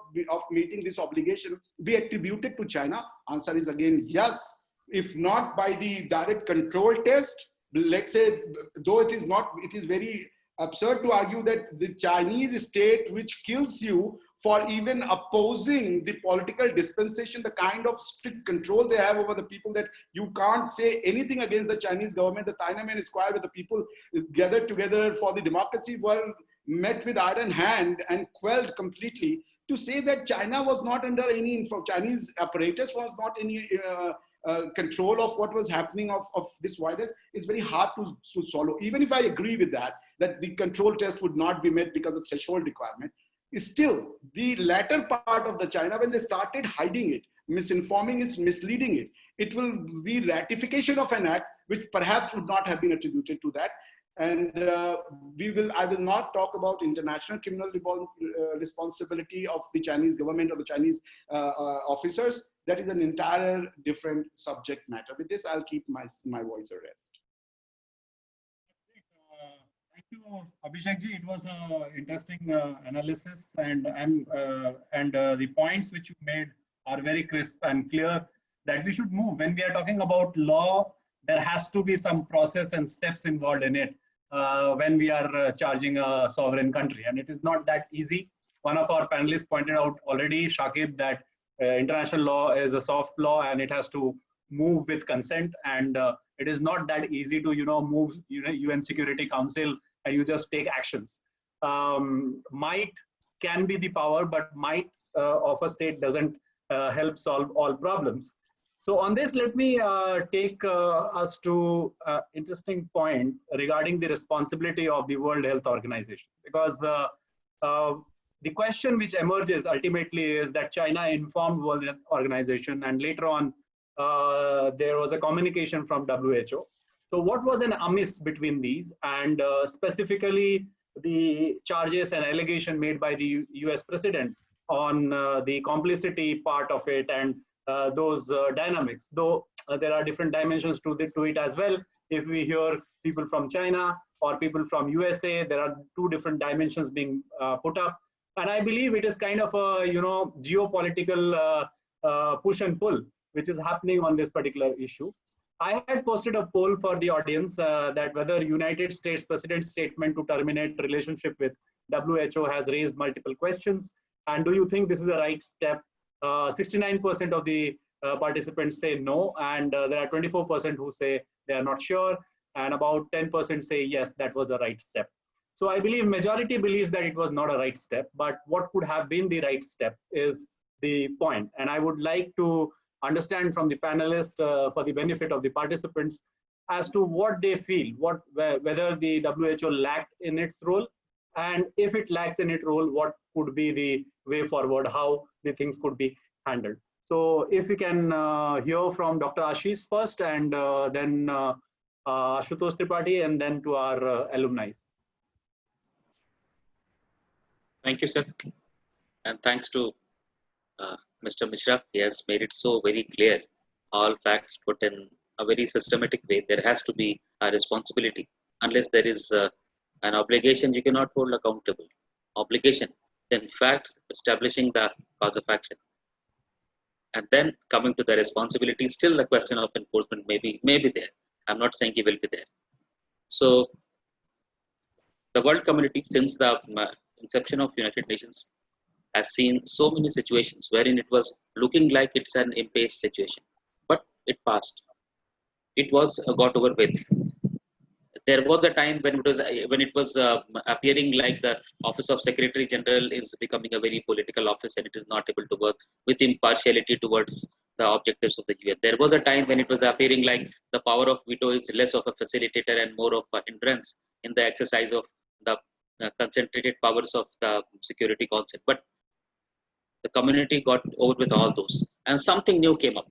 meeting this obligation be attributed to China? Answer is again yes. If not by the direct control test, let's say, though it is not, it is very absurd to argue that the Chinese state, which kills you for even opposing the political dispensation, the kind of strict control they have over the people, that you can't say anything against the Chinese government. The Tiananmen Square, where the people gathered together for the democracy, were met with iron hand and quelled completely. To say that China was not under any Chinese apparatus was not any control of what was happening of this virus is very hard to swallow. Even if I agree with that the control test would not be met because of threshold requirement, still the latter part of the China, when they started hiding it, misinforming it, misleading it, it will be ratification of an act which perhaps would not have been attributed to that. And I will not talk about international criminal responsibility of the Chinese government or the Chinese officers. That is an entire different subject matter. With this, I'll keep my voice at rest. Thank you, Abhishek ji. It was an interesting analysis, and the points which you made are very crisp and clear, that we should move. When we are talking about law, there has to be some process and steps involved in it when we are charging a sovereign country. And it is not that easy. One of our panelists pointed out already, Shakib, that international law is a soft law and it has to move with consent. And it is not that easy to, move UN Security Council and you just take actions. Might can be the power, but might of a state doesn't help solve all problems. So on this, let me take us to an interesting point regarding the responsibility of the World Health Organization. Because the question which emerges ultimately is that China informed World Health Organization, and later on there was a communication from WHO. So what was an amiss between these, and specifically the charges and allegation made by the US president on the complicity part of it, and those dynamics, though there are different dimensions to it as well. If we hear people from China or people from USA, there are two different dimensions being put up. And I believe it is kind of a geopolitical push and pull which is happening on this particular issue. I had posted a poll for the audience that whether United States President's statement to terminate relationship with WHO has raised multiple questions, and do you think this is the right step? 69% of the participants say no, and there are 24% who say they are not sure, and about 10% say yes, that was a right step. So I believe majority believes that it was not a right step, but what could have been the right step is the point. And I would like to understand from the panelists for the benefit of the participants as to what they feel, whether the WHO lacked in its role, and if it lacks in its role, what could be the way forward, how the things could be handled. So if we can hear from Dr. Ashish first, and then Ashutosh Tripathi, and then to our alumni. Thank you, sir. And thanks to Mr. Mishra. He has made it so very clear, all facts put in a very systematic way. There has to be a responsibility. Unless there is an obligation, you cannot hold accountable. Obligation, then facts, establishing the cause of action. And then coming to the responsibility, still the question of enforcement may be there. I'm not saying he will be there. So the world community, since the inception of United Nations, has seen so many situations wherein it was looking like it's an impasse situation, but it passed. It was got over with. There was a time when it was appearing like the Office of Secretary General is becoming a very political office, and it is not able to work with impartiality towards the objectives of the UN. There was a time when it was appearing like the power of veto is less of a facilitator and more of a hindrance in the exercise of the concentrated powers of the Security Council. But the community got over with all those, and something new came up.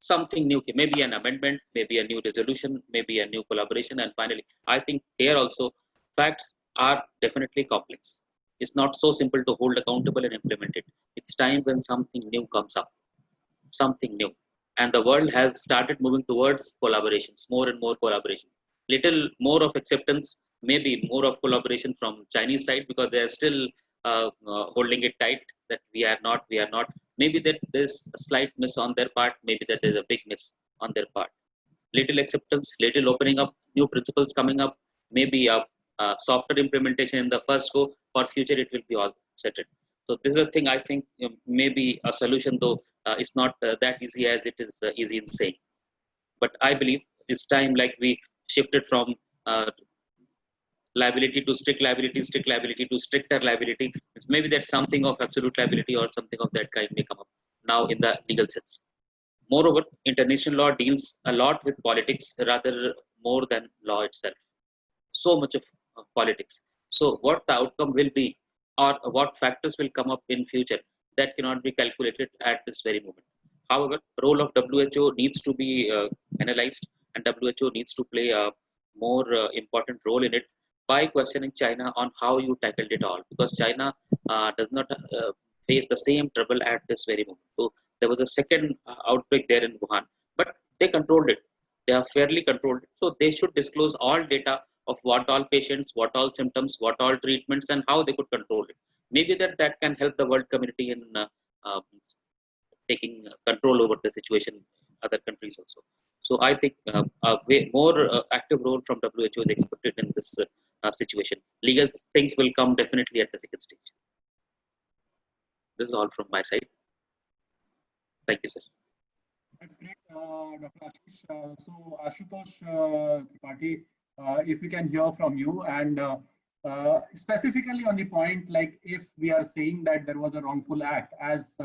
Something new came, maybe an amendment, maybe a new resolution, maybe a new collaboration, and finally, I think here also facts are definitely complex. It's not so simple to hold accountable and implement it. It's time when something new comes up, something new, and the world has started moving towards collaborations, more and more collaboration. Little more of acceptance, maybe more of collaboration from Chinese side, because they are still holding it tight that we are not. Maybe that there's a slight miss on their part, maybe that there's a big miss on their part. Little acceptance, little opening up, new principles coming up, maybe a softer implementation in the first go. For future, it will be all settled. So this is a thing I think maybe a solution, though it's not that easy as it is easy in saying. But I believe it's time like we shifted from liability to strict liability to stricter liability. Maybe that's something of absolute liability or something of that kind may come up now in the legal sense. Moreover, international law deals a lot with politics rather more than law itself. So much of politics. So what the outcome will be, or what factors will come up in future, that cannot be calculated at this very moment. However, role of WHO needs to be analyzed, and WHO needs to play a more important role in it by questioning China on how you tackled it all, because China does not face the same trouble at this very moment. So there was a second outbreak there in Wuhan, but they controlled it. They are fairly controlled it. So they should disclose all data of what all patients, what all symptoms, what all treatments, and how they could control it. Maybe that can help the world community in taking control over the situation in other countries also. So I think a way more active role from WHO is expected in this situation. Legal things will come definitely at the second stage. This is all from my side. Thank you, sir. That's great, Dr. Ashish. So Ashutosh Tripathi, if we can hear from you, and specifically on the point, like if we are saying that there was a wrongful act, as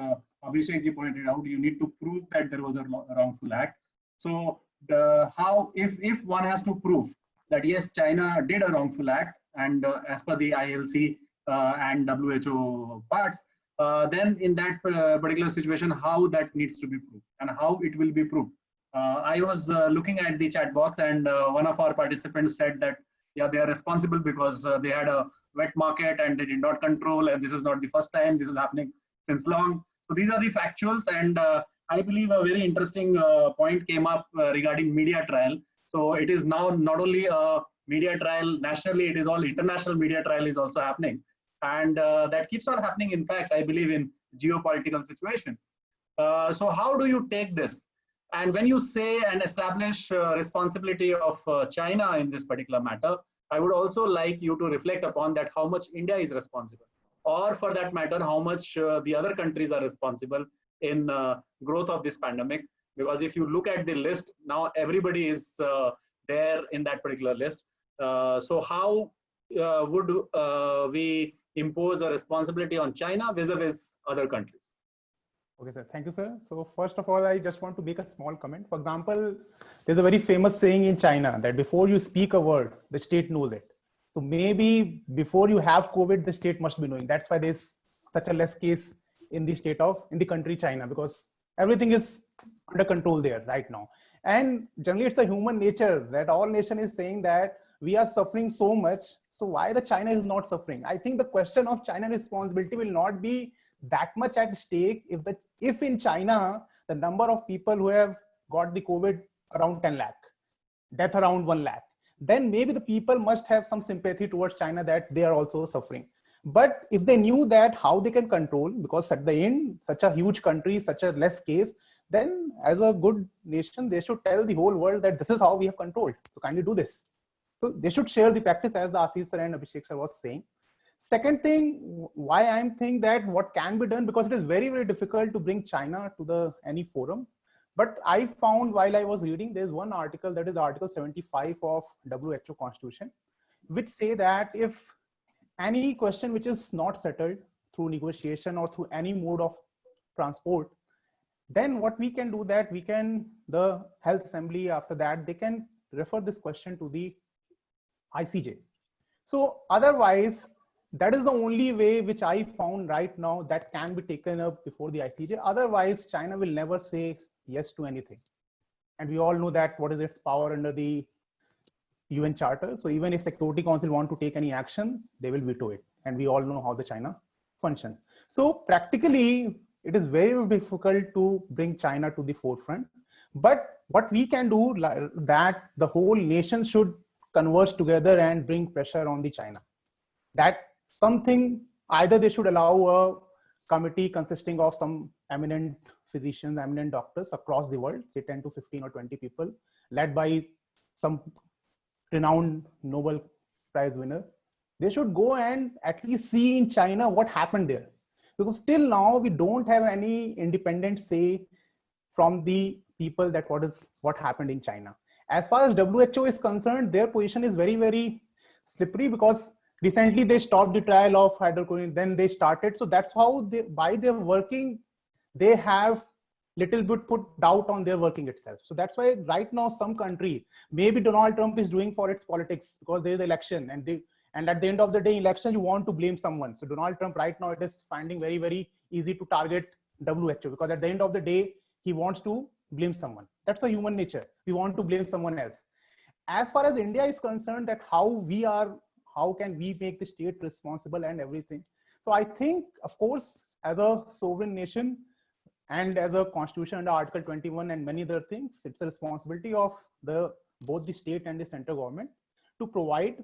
Abhishek ji pointed out, you need to prove that there was a wrongful act. So how, if one has to prove that yes, China did a wrongful act, and as per the ILC, and WHO parts, then in that particular situation, how that needs to be proved and how it will be proved. I was looking at the chat box, and one of our participants said that, yeah, they are responsible because they had a wet market and they did not control, and this is not the first time, this is happening since long. So these are the factuals, and I believe a very interesting point came up regarding media trial. So it is now not only a media trial nationally, it is all international media trial is also happening. And that keeps on happening, in fact, I believe, in geopolitical situation. So how do you take this? And when you say and establish responsibility of China in this particular matter, I would also like you to reflect upon that how much India is responsible, or for that matter, how much the other countries are responsible in growth of this pandemic. Because if you look at the list, now everybody is there in that particular list. So how would we impose a responsibility on China vis-a-vis other countries? Okay, sir. Thank you, sir. So first of all, I just want to make a small comment. For example, there's a very famous saying in China that before you speak a word, the state knows it. So maybe before you have COVID, the state must be knowing. That's why there's such a less case in the country China, because everything is under control there right now. And generally it's a human nature that all nation is saying that we are suffering so much. So why the China is not suffering? I think the question of China responsibility will not be that much at stake if in China, the number of people who have got the COVID around 10 lakh, death around 1 lakh, then maybe the people must have some sympathy towards China that they are also suffering. But if they knew that how they can control, because at the end, such a huge country, such a less case, then as a good nation, they should tell the whole world that this is how we have controlled. So kindly do this. So they should share the practice, as the Ashish sir and Abhishek sir was saying. Second thing, why I'm thinking that what can be done, because it is very, very difficult to bring China to any forum. But I found while I was reading, there's one article, that is Article 75 of WHO Constitution, which say that if any question which is not settled through negotiation or through any mode of transport, then what we can do that the Health Assembly, after that, they can refer this question to the ICJ. So otherwise, that is the only way which I found right now that can be taken up before the ICJ. Otherwise, China will never say yes to anything. And we all know that what is its power under the UN Charter. So even if Security Council want to take any action, they will veto it. And we all know how the China function. So practically, it is very, very difficult to bring China to the forefront. But what we can do, that the whole nation should converge together and bring pressure on the China. That something, either they should allow a committee consisting of some eminent physicians, eminent doctors across the world, say 10 to 15 or 20 people, led by some renowned Nobel Prize winner. They should go and at least see in China what happened there. Because till now, we don't have any independent say from the people that what happened in China. As far as WHO is concerned, their position is very, very slippery, because recently they stopped the trial of hydrochloroquine, then they started. So that's how by their working, they have little bit put doubt on their working itself. So that's why right now some country, maybe Donald Trump is doing for its politics, because there is election, and at the end of the day, election, you want to blame someone. So Donald Trump right now, it is finding very, very easy to target WHO, because at the end of the day, he wants to blame someone. That's the human nature. We want to blame someone else. As far as India is concerned, that how can we make the state responsible and everything. So I think, of course, as a sovereign nation and as a constitution under Article 21 and many other things, it's a responsibility of both the state and the central government to provide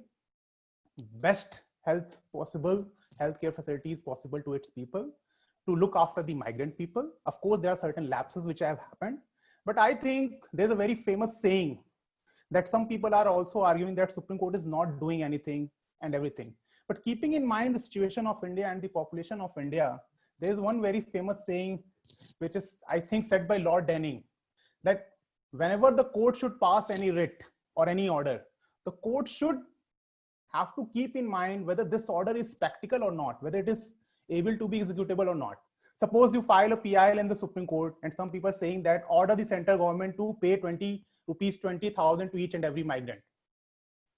best healthcare facilities possible to its people, to look after the migrant people. Of course, there are certain lapses which have happened, but I think there's a very famous saying that some people are also arguing that Supreme Court is not doing anything and everything. But keeping in mind the situation of India and the population of India, there is one very famous saying, which is, I think, said by Lord Denning, that whenever the court should pass any writ or any order, the court should have to keep in mind whether this order is practical or not, whether it is able to be executable or not. Suppose you file a PIL in the Supreme Court, and some people are saying that order the central government to pay rupees 20,000 to each and every migrant.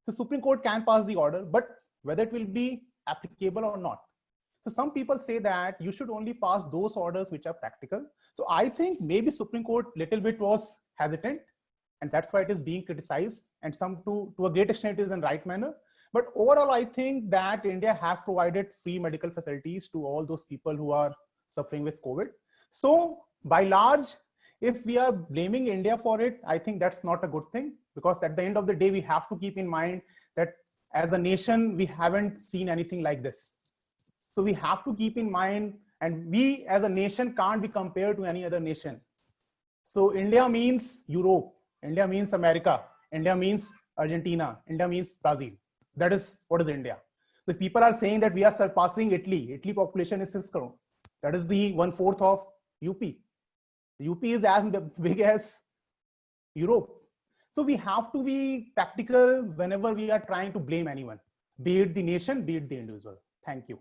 The Supreme Court can pass the order, but whether it will be applicable or not. So some people say that you should only pass those orders which are practical. So I think maybe Supreme Court little bit was hesitant, and that's why it is being criticized, and some to a great extent it is in right manner. But overall, I think that India has provided free medical facilities to all those people who are suffering with COVID. So by large, if we are blaming India for it, I think that's not a good thing, because at the end of the day, we have to keep in mind that as a nation, we haven't seen anything like this. So we have to keep in mind, and we as a nation can't be compared to any other nation. So India means Europe, India means America, India means Argentina, India means Brazil. That is what is India. So if people are saying that we are surpassing Italy, Italy population is 6 crore. That is the 1/4 of UP. UP is as big as Europe. So we have to be practical whenever we are trying to blame anyone, be it the nation, be it the individual. Thank you.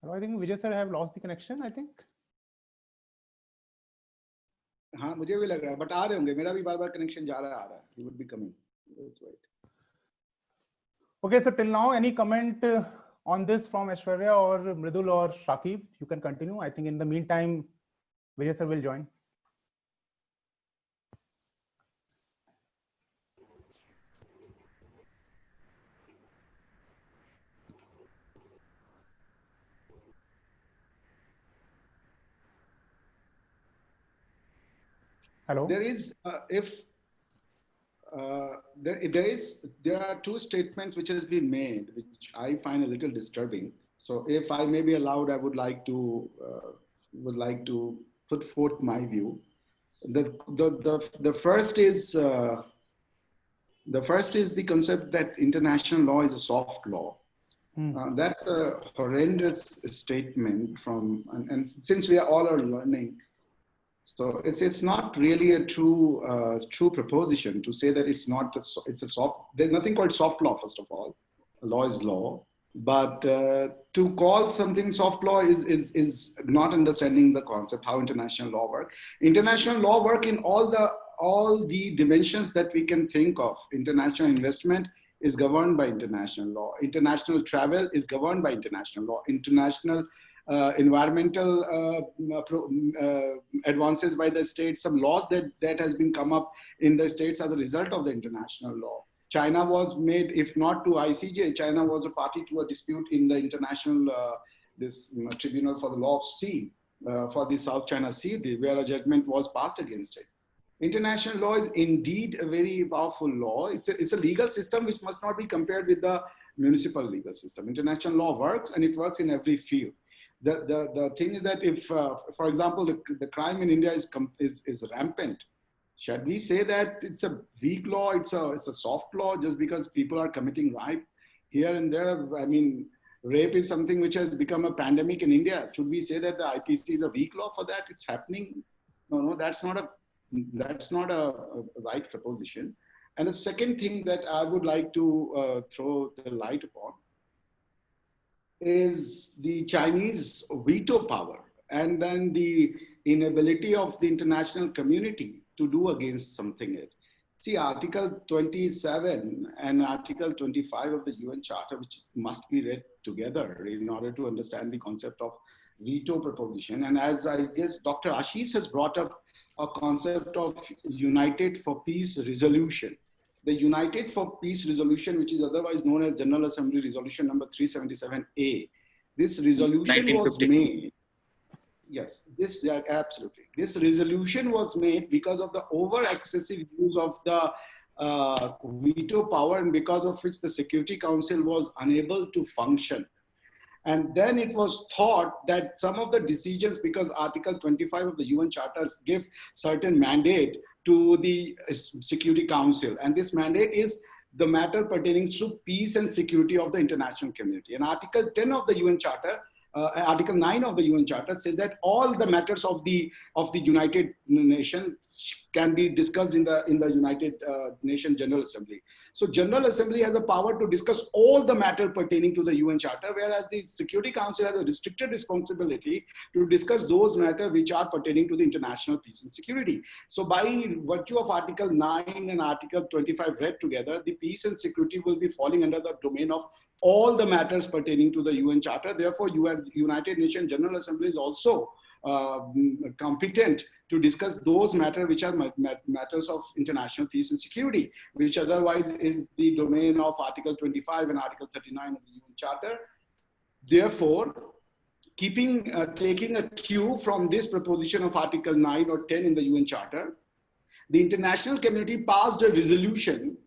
I think Vijay sir have lost the connection, I think. हाँ मुझे भी लग रहा है, but आ रहे होंगे, मेरा भी बार-बार connection जा रहा है, आ रहा है. He would be coming. Let's wait. Okay, so till now, any comment on this from Aishwarya or Mridul or Shakib? You can continue. I think in the meantime, Vijay sir will join. Hello. There is, there are two statements which has been made, which I find a little disturbing. So if I may be allowed, I would like to put forth my view. The first is the concept that international law is a soft law. That's a horrendous statement from, and since we are all learning, so it's not really a true proposition to say that it's not it's a soft. There's nothing called soft law. First of all, law is law, but to call something soft law is not understanding the concept how international law works. International law work in all the dimensions that we can think of. International investment is governed by international law. International travel is governed by international law. International environmental advances by the states, some laws that has been come up in the states are the result of the international law. China was made, if not to ICJ, China was a party to a dispute in the international tribunal for the law of sea, for the South China Sea, where a judgment was passed against it. International law is indeed a very powerful law. It's a legal system which must not be compared with the municipal legal system. International law works, and it works in every field. The thing is that if, for example, the crime in India is rampant, should we say that it's a weak law, it's a soft law just because people are committing rape here and there? I mean, rape is something which has become a pandemic in India. Should we say that the IPC is a weak law for that? It's happening. No, that's not a right proposition. And the second thing that I would like to throw the light upon is the Chinese veto power, and then the inability of the international community to do against something. See, Article 27 and Article 25 of the UN Charter, which must be read together in order to understand the concept of veto proposition. And as I guess Dr. Ashish has brought up a concept of United for Peace resolution. The United for Peace resolution, which is otherwise known as General Assembly Resolution number 377A. This resolution was made. Yes, absolutely. This resolution was made because of the over excessive use of the veto power, and because of which the Security Council was unable to function. And then it was thought that some of the decisions, because Article 25 of the UN Charter gives certain mandate to the Security Council, and this mandate is the matter pertaining to peace and security of the international community. And Article 10 of the UN Charter, Article 9 of the UN Charter says that all the matters of the United Nations can be discussed in the United Nations General Assembly. So General Assembly has a power to discuss all the matter pertaining to the UN Charter, whereas the Security Council has a restricted responsibility to discuss those matters which are pertaining to the international peace and security. So by virtue of Article 9 and Article 25 read together, the peace and security will be falling under the domain of all the matters pertaining to the UN Charter. Therefore, United Nations General Assembly is also competent to discuss those matters which are matters of international peace and security, which otherwise is the domain of Article 25 and Article 39 of the UN Charter. Therefore, taking a cue from this proposition of Article 9 or 10 in the UN Charter, the international community passed a resolution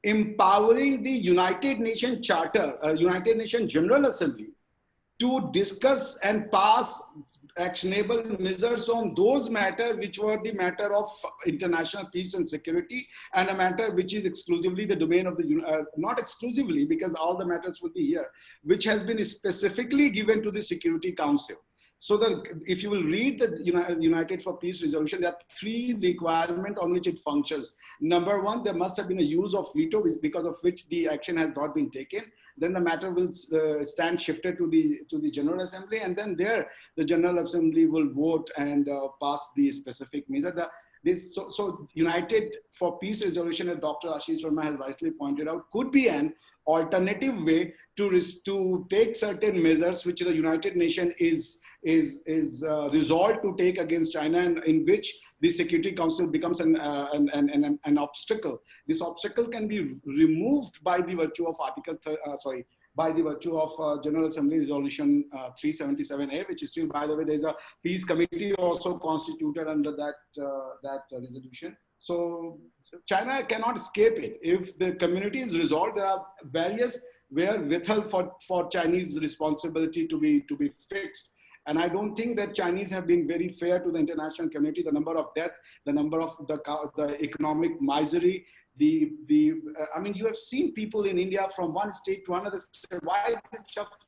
empowering the United Nations Charter, United Nations General Assembly, to discuss and pass actionable measures on those matters which were the matter of international peace and security, and a matter which is exclusively the domain of the, not exclusively because all the matters will be here, which has been specifically given to the Security Council. So that if you will read the United for Peace resolution, there are 3 requirements on which it functions. Number 1, there must have been a use of veto because of which the action has not been taken. Then the matter will stand shifted to the General Assembly, and then there the General Assembly will vote and pass the specific measure. So United for Peace resolution, as Dr. Ashish Verma has nicely pointed out, could be an alternative way to take certain measures which the United Nations is resolved to take against China, and in which the Security Council becomes an obstacle. This obstacle can be removed by the virtue of General Assembly Resolution 377A, which is still, by the way, there's a peace committee also constituted under that resolution. So China cannot escape it. If the community is resolved, there are various wherewithal for Chinese responsibility to be fixed. And I don't think that Chinese have been very fair to the international community. The number of death, the number of the economic misery, I mean, you have seen people in India from one state to another state. Why this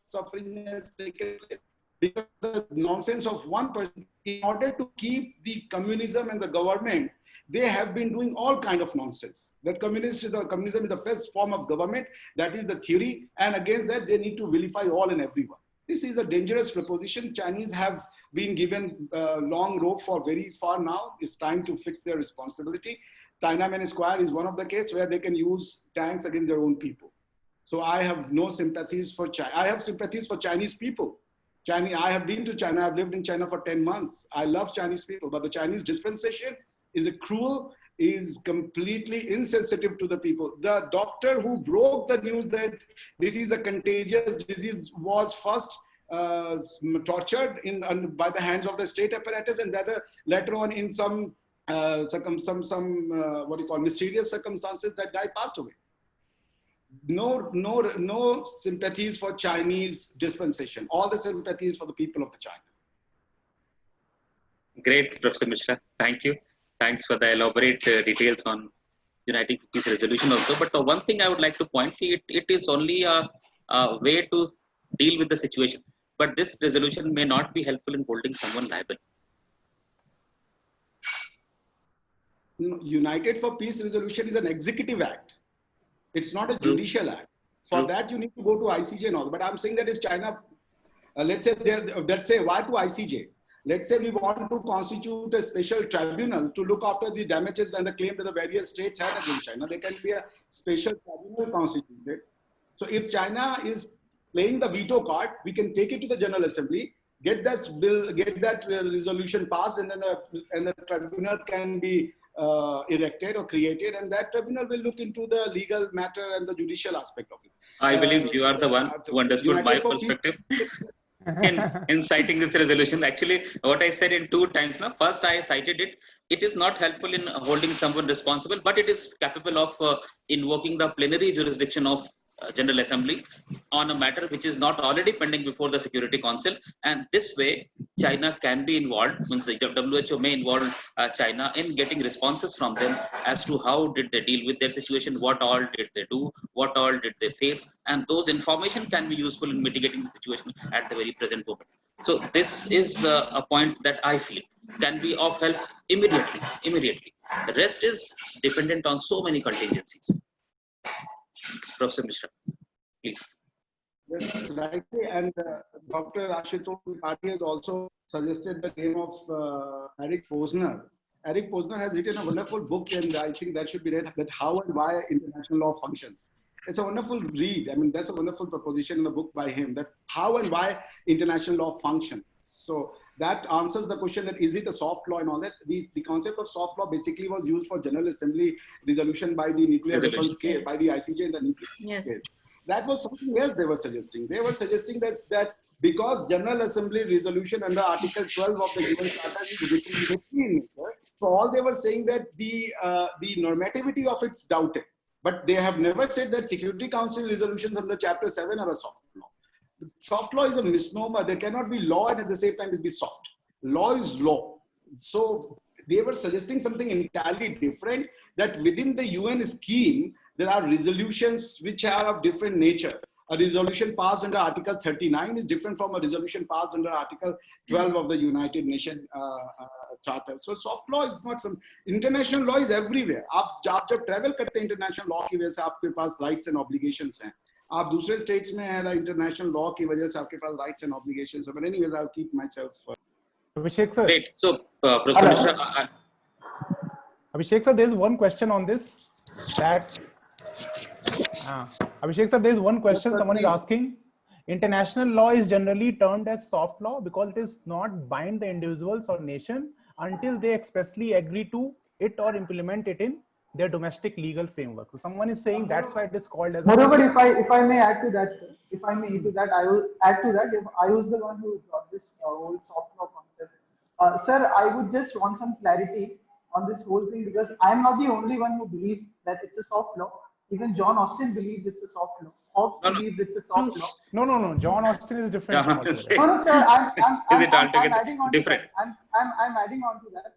suffering has taken place? Because the nonsense of one person, in order to keep the communism and the government, they have been doing all kind of nonsense. That communism is the first form of government. That is the theory. And against that, they need to vilify all and everyone. This is a dangerous proposition. Chinese have been given long rope for very far now. It's time to fix their responsibility. Tiananmen Square is one of the cases where they can use tanks against their own people. So I have no sympathies for China. I have sympathies for Chinese people. I have been to China. I've lived in China for 10 months. I love Chinese people, but the Chinese dispensation is cruel, is completely insensitive to the people. The doctor who broke the news that this is a contagious disease was first tortured by the hands of the state apparatus, and that later on in some mysterious circumstances, that guy passed away. No sympathies for Chinese dispensation. All the sympathies for the people of the China. Great, Professor Mishra. Thank you. Thanks for the elaborate details on United Peace resolution also. But the one thing I would like to point, it is only a way to deal with the situation. But this resolution may not be helpful in holding someone liable. United for Peace resolution is an executive act. It's not a judicial act. For that, you need to go to ICJ and all. But I'm saying that if China, let's say why to ICJ? Let's say we want to constitute a special tribunal to look after the damages and the claim that the various states had against China. There can be a special tribunal constituted. So if China is playing the veto card, we can take it to the General Assembly, get that bill, get that resolution passed, and then the tribunal can be erected or created, and that tribunal will look into the legal matter and the judicial aspect of it. I believe you are the one who understood my perspective. in citing this resolution. Actually, what I said in 2 times now. First, I cited it. It is not helpful in holding someone responsible, but it is capable of invoking the plenary jurisdiction of General Assembly on a matter which is not already pending before the Security Council, and this way China can be involved, means the WHO may involve China in getting responses from them as to how did they deal with their situation, what all did they do, what all did they face, and those information can be useful in mitigating the situation at the very present moment. So this is a point that I feel can be of help immediately. The rest is dependent on so many contingencies. Professor Mishra, please. Yes, right. And Dr. Ashutosh Tripathi has also suggested the name of Eric Posner. Eric Posner has written a wonderful book, and I think that should be read, that How and Why International Law Functions. It's a wonderful read. I mean, that's a wonderful proposition in the book by him, that how and why international law functions. So that answers the question that is it a soft law and all that. The concept of soft law basically was used for General Assembly resolution by the nuclear weapons case, by the ICJ in the nuclear case. That was something else they were suggesting. They were suggesting that because General Assembly resolution under Article 12 of the UN Charter is written in nature, so all they were saying that the normativity of it's doubted. But they have never said that Security Council resolutions under Chapter 7 are a soft law. Soft law is a misnomer. There cannot be law and at the same time it be soft. Law is law. So they were suggesting something entirely different, that within the UN scheme, there are resolutions which are of different nature. A resolution passed under Article 39 is different from a resolution passed under Article 12 of the United Nations Charter. So soft law is not some, international law is everywhere. आप जब travel करते हैं international law की वजह से आपके पास rights and obligations हैं. आप दूसरे states में हैं, international law की वजह से आपके पास rights and obligations हैं. But anyways, I'll keep myself. Abhishek sir. Great. So, Professor Mishra. Abhishek sir, there is one question on this. That Abhishek sir, there is one question someone is asking. International law is generally termed as soft law because it is not bind the individuals or nation until they expressly agree to it or implement it in their domestic legal framework. So someone is saying that's why it is called as. Moreover, if I may add to that, if I may add to that, I will add to that. If I was the one who brought this whole soft law concept, sir, I would just want some clarity on this whole thing, because I am not the only one who believes that it's a soft law. Even John Austin believes it's a soft law. Hobbes believes it's a soft law. No. John Austin is different. No, sir. I'm adding on different. To that. I'm adding on to that.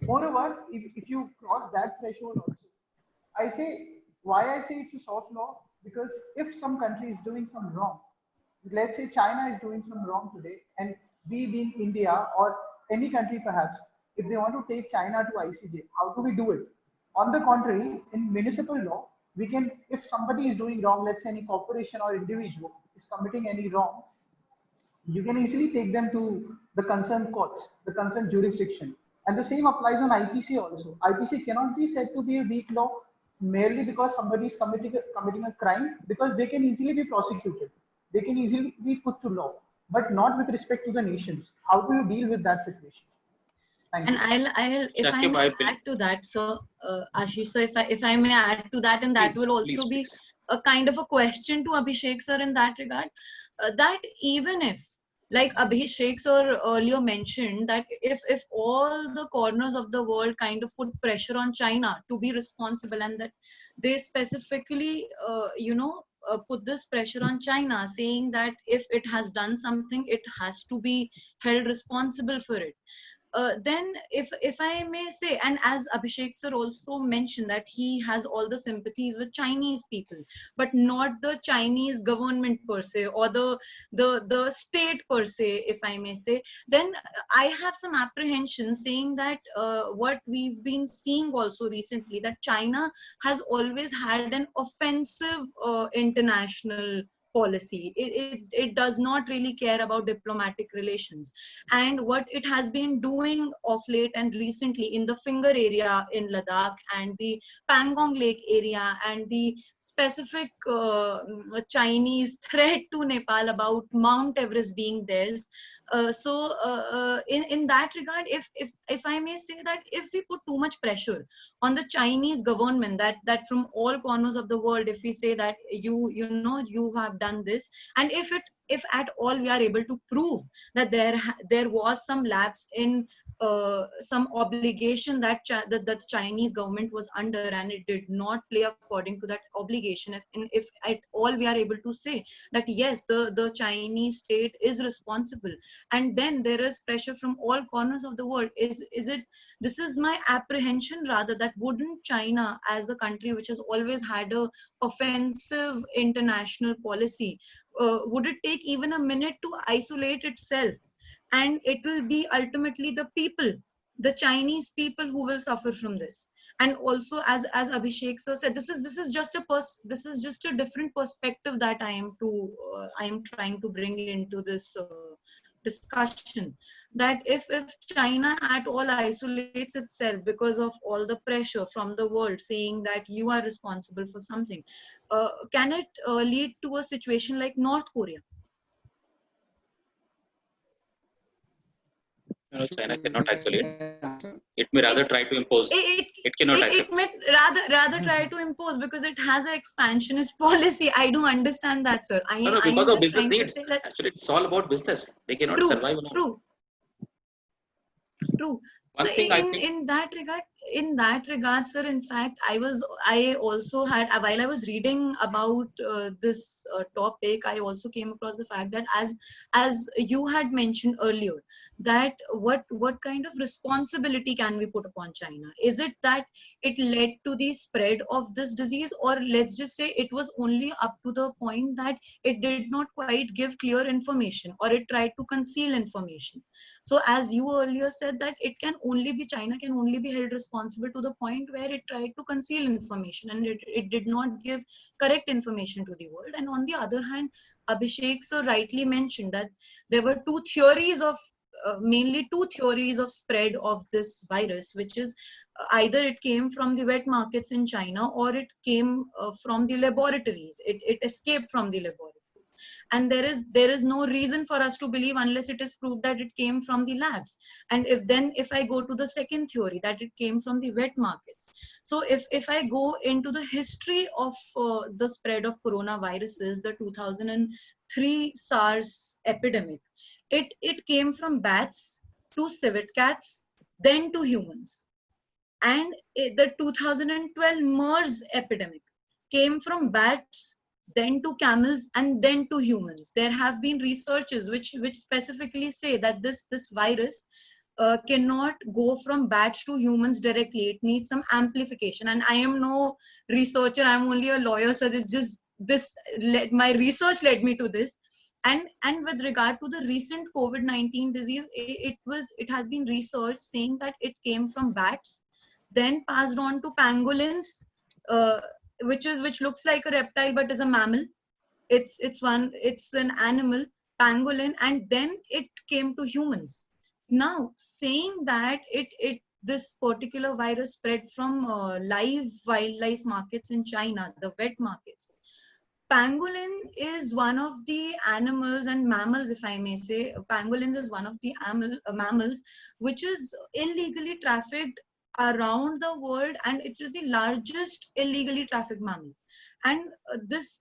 Moreover, if you cross that threshold also, I say, why I say it's a soft law, because if some country is doing some wrong, let's say China is doing some wrong today, and we being India or any country perhaps, if they want to take China to ICJ, how do we do it? On the contrary, in municipal law, we can, if somebody is doing wrong, let's say any corporation or individual is committing any wrong, you can easily take them to the concerned courts, the concerned jurisdiction. And the same applies on IPC also. IPC cannot be said to be a weak law merely because somebody is committing a crime, because they can easily be prosecuted. They can easily be put to law, but not with respect to the nations. How do you deal with that situation? Thank you. And I'll if I may add to that, sir, Ashish sir, if I may add to that, and that will also be a kind of a question to Abhishek sir in that regard, that even if, like Abhishek sir earlier mentioned, that if all the corners of the world kind of put pressure on China to be responsible, and that they specifically, put this pressure on China, saying that if it has done something, it has to be held responsible for it. Then if I may say, and as Abhishek sir also mentioned, that he has all the sympathies with Chinese people, but not the Chinese government per se, or the state per se, if I may say, then I have some apprehension saying that what we've been seeing also recently, that China has always had an offensive international policy. It does not really care about diplomatic relations, and what it has been doing of late and recently in the Finger area in Ladakh and the Pangong Lake area, and the specific Chinese threat to Nepal about Mount Everest being theirs. In that regard, if I may say, that if we put too much pressure on the Chinese government, that from all corners of the world, if we say that you have done this, and if at all we are able to prove that there was some lapse in some obligation that that the Chinese government was under, and it did not play according to that obligation. If at all we are able to say that yes, the Chinese state is responsible, and then there is pressure from all corners of the world. Is it? This is my apprehension rather, that wouldn't China, as a country which has always had a offensive international policy, would it take even a minute to isolate itself? And it will be ultimately the people, the Chinese people, who will suffer from this. And also, as Abhishek sir said, this is just a different perspective that I am trying to bring into this discussion. That if China at all isolates itself because of all the pressure from the world saying that you are responsible for something, can it lead to a situation like North Korea? No, China cannot isolate. It may rather try to impose. It cannot isolate. It may rather try to impose because it has an expansionist policy. I do understand that, sir. No, because of business needs. Actually, it's all about business. They cannot survive alone. True. So in that regard, sir, in fact, I also had, while I was reading about this topic, I also came across the fact that as you had mentioned earlier, that what kind of responsibility can we put upon China? Is it that it led to the spread of this disease, or let's just say it was only up to the point that it did not quite give clear information, or it tried to conceal information? So as you earlier said, that China can only be held responsible to the point where it tried to conceal information and it did not give correct information to the world. And on the other hand, Abhishek sir rightly mentioned that there were mainly two theories of spread of this virus, which is either it came from the wet markets in China, or it came from the laboratories. It escaped from the laboratories. And there is no reason for us to believe unless it is proved that it came from the labs. And if I go to the second theory, that it came from the wet markets. So if I go into the history of the spread of coronaviruses, the 2003 SARS epidemic, it came from bats to civet cats, then to humans. And the 2012 MERS epidemic came from bats, then to camels, and then to humans. There have been researches which specifically say that this virus cannot go from bats to humans directly. It needs some amplification. And I am no researcher, I'm only a lawyer, so my research led me to this. And with regard to the recent COVID-19 disease, it has been researched saying that it came from bats, then passed on to pangolins, which looks like a reptile but is a mammal. It's an animal, pangolin, and then it came to humans. Now, saying that this particular virus spread from live wildlife markets in China, the wet markets. Pangolin is one of the animals and mammals, if I may say. Pangolins is one of the mammals which is illegally trafficked around the world, and it is the largest illegally trafficked mammal. And this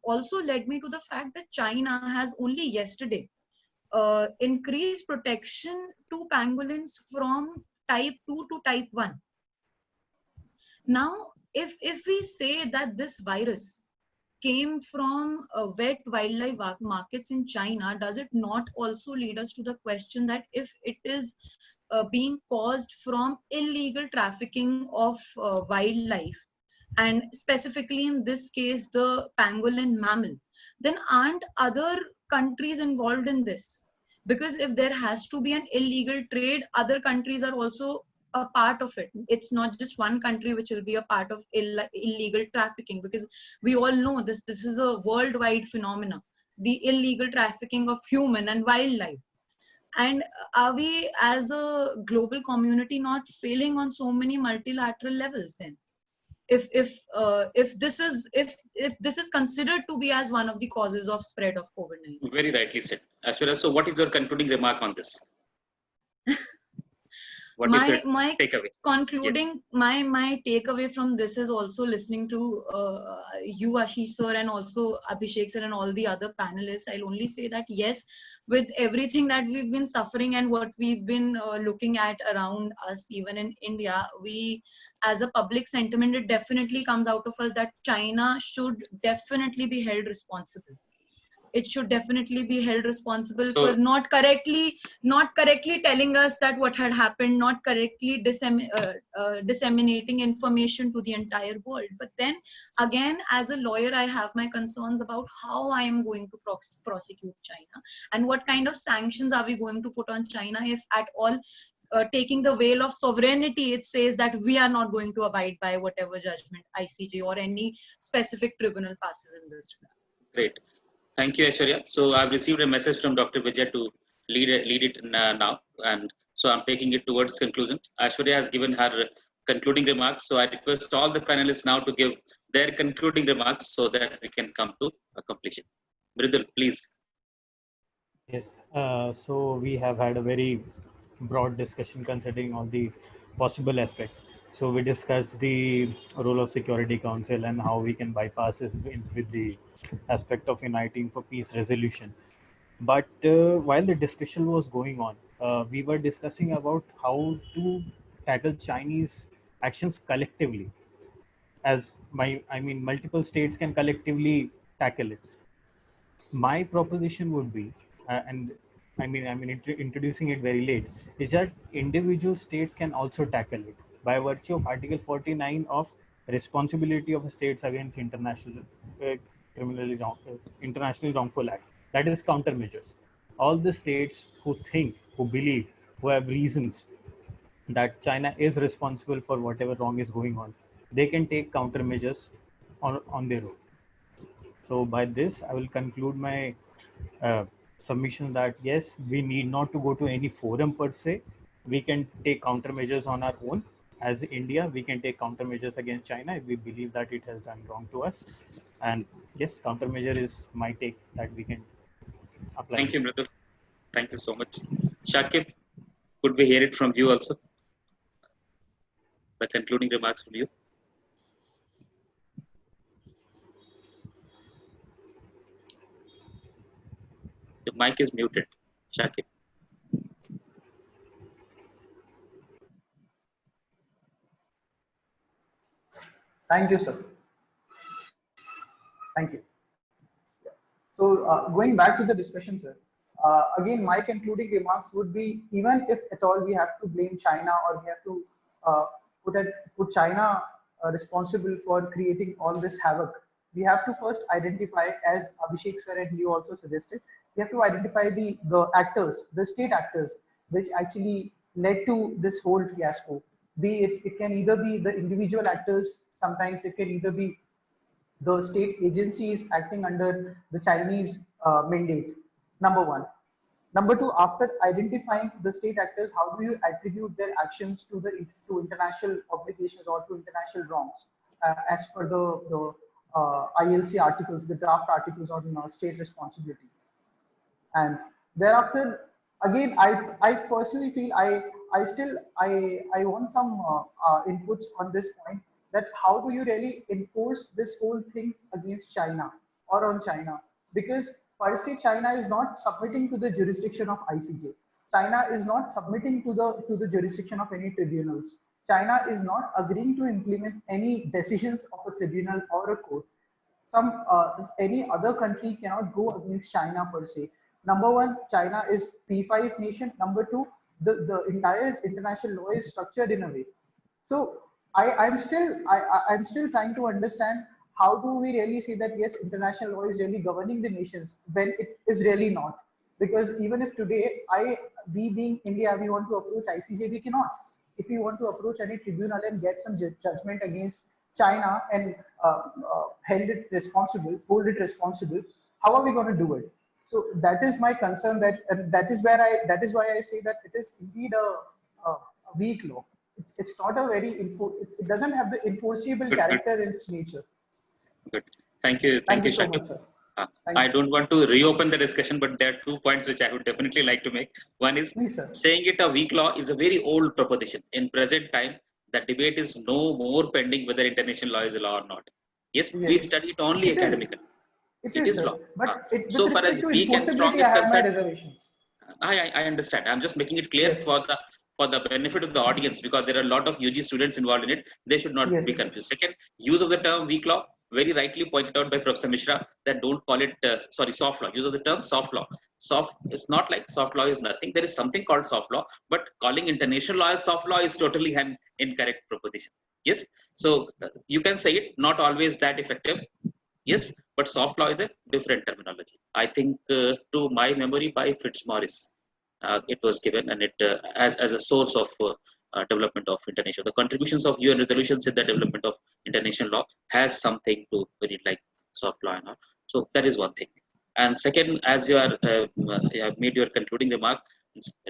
also led me to the fact that China has only yesterday increased protection to pangolins from type 2 to type 1. Now, if we say that this virus came from wet wildlife markets in China, does it not also lead us to the question that if it is being caused from illegal trafficking of wildlife, and specifically in this case the pangolin mammal, then aren't other countries involved in this? Because if there has to be an illegal trade, other countries are also a part of it. It's not just one country which will be a part of illegal trafficking, because we all know this is a worldwide phenomenon, the illegal trafficking of human and wildlife. And are we as a global community not failing on so many multilateral levels then? If this is considered to be as one of the causes of spread of COVID-19. Very rightly said. Ashwara, so what is your concluding remark on this? What is your my takeaway? concluding, my takeaway from this is also listening to you, Ashish sir, and also Abhishek sir and all the other panelists. I'll only say that yes, with everything that we've been suffering and what we've been looking at around us, even in India, we, as a public sentiment, it definitely comes out of us that China should definitely be held responsible. It should definitely be held responsible for not correctly telling us that what had happened, not correctly disseminating information to the entire world. But then again, as a lawyer, I have my concerns about how I am going to prosecute China, and what kind of sanctions are we going to put on China, if at all taking the veil of sovereignty, it says that we are not going to abide by whatever judgment ICJ or any specific tribunal passes in this regard. Great. Thank you, Aishwarya. So I've received a message from Dr. Vijay to lead it now, and so I'm taking it towards conclusion. Aishwarya has given her concluding remarks, so I request all the panelists now to give their concluding remarks so that we can come to a completion. Mridul, please. Yes. So we have had a very broad discussion considering all the possible aspects. So we discussed the role of Security Council and how we can bypass it with the aspect of uniting for peace resolution. But while the discussion was going on, we were discussing about how to tackle Chinese actions collectively. As multiple states can collectively tackle it. My proposition would be, and introducing it very late, is that individual states can also tackle it by virtue of Article 49 of responsibility of states against international international wrongful acts. That is countermeasures. All the states who think, who believe, who have reasons that China is responsible for whatever wrong is going on, they can take countermeasures on their own. So by this, I will conclude my submission that yes, we need not to go to any forum per se. We can take countermeasures on our own. As India, we can take countermeasures against China if we believe that it has done wrong to us. And yes, countermeasure is my take that we can apply. Thank you, Mridul. Thank you so much. Shakib, could we hear it from you also? The concluding remarks from you. The mic is muted, Shakib. Thank you, sir. Thank you. So going back to the discussion, sir, again, my concluding remarks would be, even if at all we have to blame China, or we have to put China responsible for creating all this havoc, we have to first identify, as Abhishek sir and you also suggested, we have to identify the actors, the state actors, which actually led to this whole fiasco. Be it can either be the individual actors, sometimes it can either be the state agencies acting under the Chinese mandate, number one. Number two, after identifying the state actors, how do you attribute their actions to international obligations or to international wrongs, as per the ILC articles, the draft articles on state responsibility? And thereafter, again, I personally feel I want some inputs on this point, that how do you really enforce this whole thing against China or on China? Because per se, China is not submitting to the jurisdiction of ICJ. China is not submitting to the jurisdiction of any tribunals. China is not agreeing to implement any decisions of a tribunal or a court. Any other country cannot go against China per se. Number one, China is P5 nation. Number two, the entire international law is structured in a way. So I'm still trying to understand, how do we really say that yes, international law is really governing the nations when it is really not? Because even if today we being India, we want to approach ICJ, we cannot. If we want to approach any tribunal and get some judgment against China and hold it responsible, how are we going to do it? So that is my concern, that is why I say that it is indeed a weak law. It's not a very it doesn't have the enforceable character in its nature. Good. Thank you, Thank you so much, sir. I don't want to reopen the discussion, but there are 2 points which I would definitely like to make. One is Please, sir. saying it a weak law is a very old proposition. In present time, the debate is no more pending whether international law is a law or not. Yes, we Yes. study it only It is. academically. It is, Is law. sir. But with So far respect as to weak and strong enforceability, is I have my concerned, reservations. I understand. I'm just making it clear Yes. for the benefit of the audience, because there are a lot of UG students involved in it. They should not Yes. be confused. Second, use of the term weak law, very rightly pointed out by Professor Mishra, that don't call it soft law. Use of the term soft law. Soft, it's not like soft law is nothing. There is something called soft law, but calling international law as soft law is totally an incorrect proposition. Yes, so you can say it, not always that effective. Yes, but soft law is a different terminology. I think, to my memory, by Fitzmaurice, it was given, and it as a source of development of international. The contributions of UN resolutions in the development of international law has something to with it, like soft law and all. So that is one thing. And second, as you have made your concluding remark,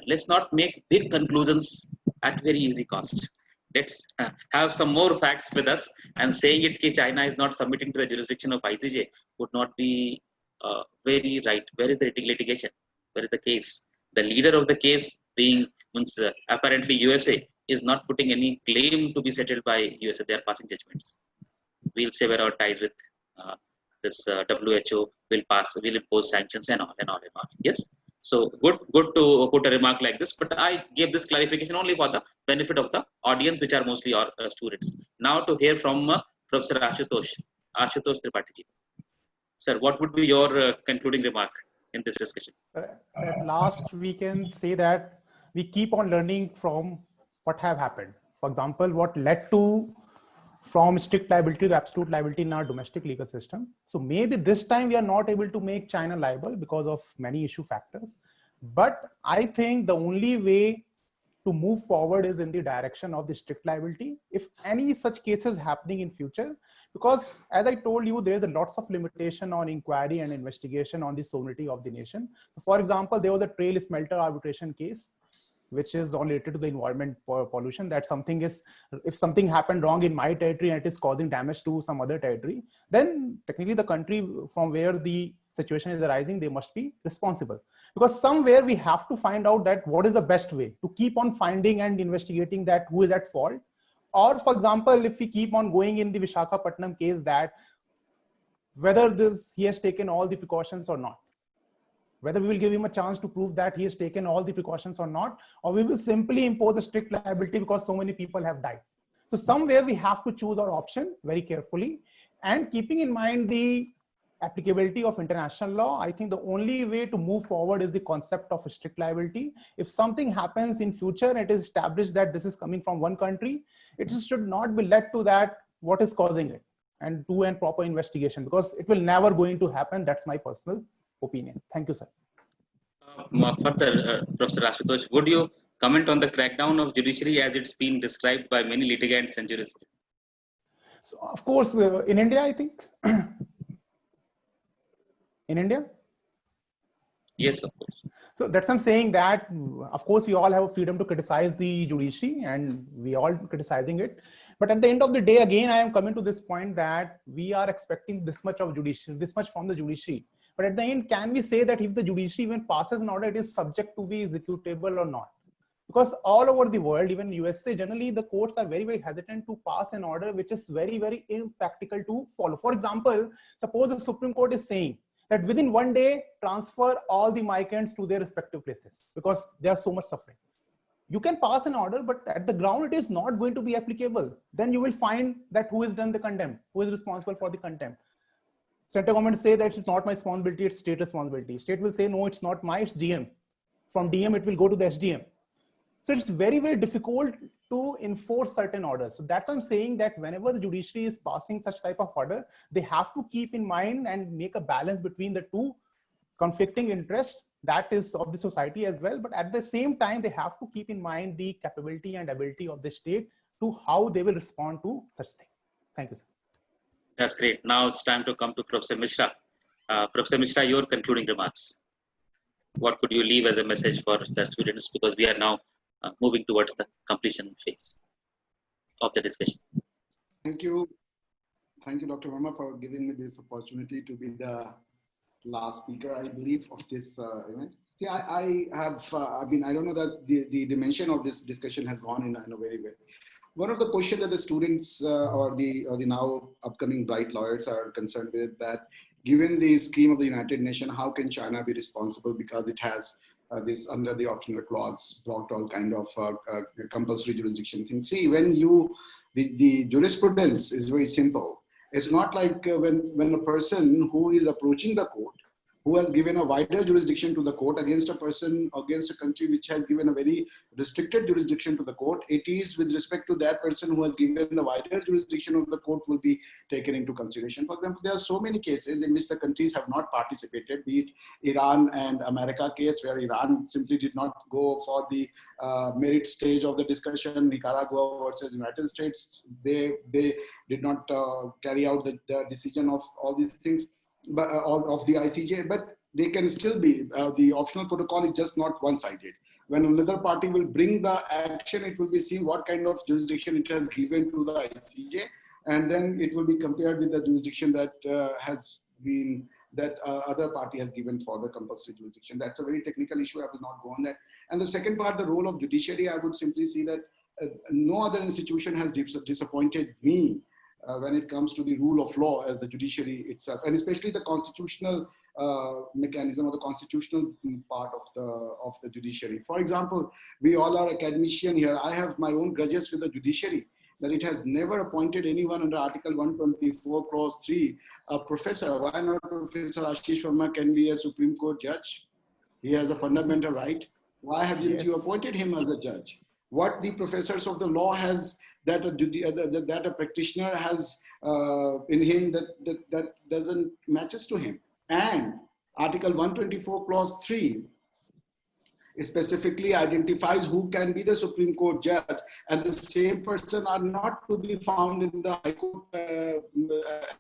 let's not make big conclusions at very easy cost. Let's have some more facts with us, and saying it that China is not submitting to the jurisdiction of ICJ would not be very right. Where is the litigation? Where is the case? The leader of the case being apparently USA is not putting any claim to be settled by USA. They are passing judgments. We'll sever our ties with this WHO. Will impose sanctions and all. Yes. So good to put a remark like this. But I gave this clarification only for the benefit of the audience, which are mostly our students. Now to hear from Professor Ashutosh Tripathi. Sir, what would be your concluding remark in this discussion? At last, we can say that we keep on learning from what have happened. For example, what led to from strict liability to absolute liability in our domestic legal system. So maybe this time we are not able to make China liable because of many issue factors. But I think the only way to move forward is in the direction of the strict liability. If any such cases happening in future, because as I told you, there is a lots of limitation on inquiry and investigation on the sovereignty of the nation. So for example, there was a trail smelter arbitration case, which is related to the environment pollution, that something is, if something happened wrong in my territory and it is causing damage to some other territory, then technically the country from where the situation is arising, they must be responsible. Because somewhere we have to find out that what is the best way to keep on finding and investigating that who is at fault. Or for example, if we keep on going in the Visakhapatnam case, that whether he has taken all the precautions or not. Whether we will give him a chance to prove that he has taken all the precautions or not, or we will simply impose a strict liability because so many people have died. So somewhere we have to choose our option very carefully, and keeping in mind the applicability of international law, I think the only way to move forward is the concept of a strict liability. If something happens in future, it is established that this is coming from one country, it should not be led to that what is causing it, and do a proper investigation, because it will never going to happen. That's my personal opinion. Thank you, sir. Further, Professor Ashutosh, would you comment on the crackdown of judiciary as it's been described by many litigants and jurists? So, of course, in India, I think. In India? Yes, of course. So that's what I'm saying, that, of course, we all have a freedom to criticize the judiciary, and we all criticizing it. But at the end of the day, again, I am coming to this point that we are expecting this much of judiciary, this much from the judiciary. But at the end, can we say that if the judiciary even passes an order, it is subject to be executable or not? Because all over the world, even USA, generally the courts are very, very hesitant to pass an order which is very, very impractical to follow. For example, suppose the Supreme Court is saying that within one day, transfer all the migrants to their respective places because they are so much suffering. You can pass an order, but at the ground, it is not going to be applicable. Then you will find that who has done the contempt, who is responsible for the contempt. Central government say that it's not my responsibility, it's state responsibility. State will say, no, it's not mine, it's DM. From DM, it will go to the SDM. So it's very, very difficult to enforce certain orders. So that's why I'm saying that whenever the judiciary is passing such type of order, they have to keep in mind and make a balance between the two conflicting interests that is of the society as well. But at the same time, they have to keep in mind the capability and ability of the state to how they will respond to such things. Thank you, sir. That's great. Now it's time to come to Professor Mishra. Professor Mishra, your concluding remarks. What could you leave as a message for the students? Because we are now moving towards the completion phase of the discussion. Thank you. Thank you, Dr. Verma, for giving me this opportunity to be the last speaker, I believe, of this event. See, I have, I mean, I don't know that the dimension of this discussion has gone in a very way. One of the questions that the students or the now upcoming bright lawyers are concerned with, that given the scheme of the United Nations, how can China be responsible because it has this under the optional clause blocked all kind of compulsory jurisdiction thing. See, when you, the jurisprudence is very simple. It's not like when a person who is approaching the court, who has given a wider jurisdiction to the court against a person, against a country which has given a very restricted jurisdiction to the court, it is with respect to that person who has given the wider jurisdiction of the court will be taken into consideration. For example, there are so many cases in which the countries have not participated, be it Iran and America case, where Iran simply did not go for the merit stage of the discussion. Nicaragua versus United States, they did not carry out the decision of all these things. But of the ICJ, but they can still be, the optional protocol is just not one-sided. When another party will bring the action, it will be seen what kind of jurisdiction it has given to the ICJ, and then it will be compared with the jurisdiction that has been, that other party has given for the compulsory jurisdiction. That's a very technical issue, I will not go on that. And the second part, the role of judiciary, I would simply see that no other institution has disappointed me when it comes to the rule of law as the judiciary itself, and especially the constitutional mechanism or the constitutional part of the judiciary. For example, we all are academicians here. I have my own grudges with the judiciary, that it has never appointed anyone under Article 124, Clause 3, a professor. Why not Professor Ashish Verma can be a Supreme Court judge? He has a fundamental right. Why haven't you appointed him as a judge? What the professors of the law has, that a practitioner has in him that doesn't matches to him. And Article 124 Clause 3 specifically identifies who can be the Supreme Court judge, and the same person are not to be found in the High Court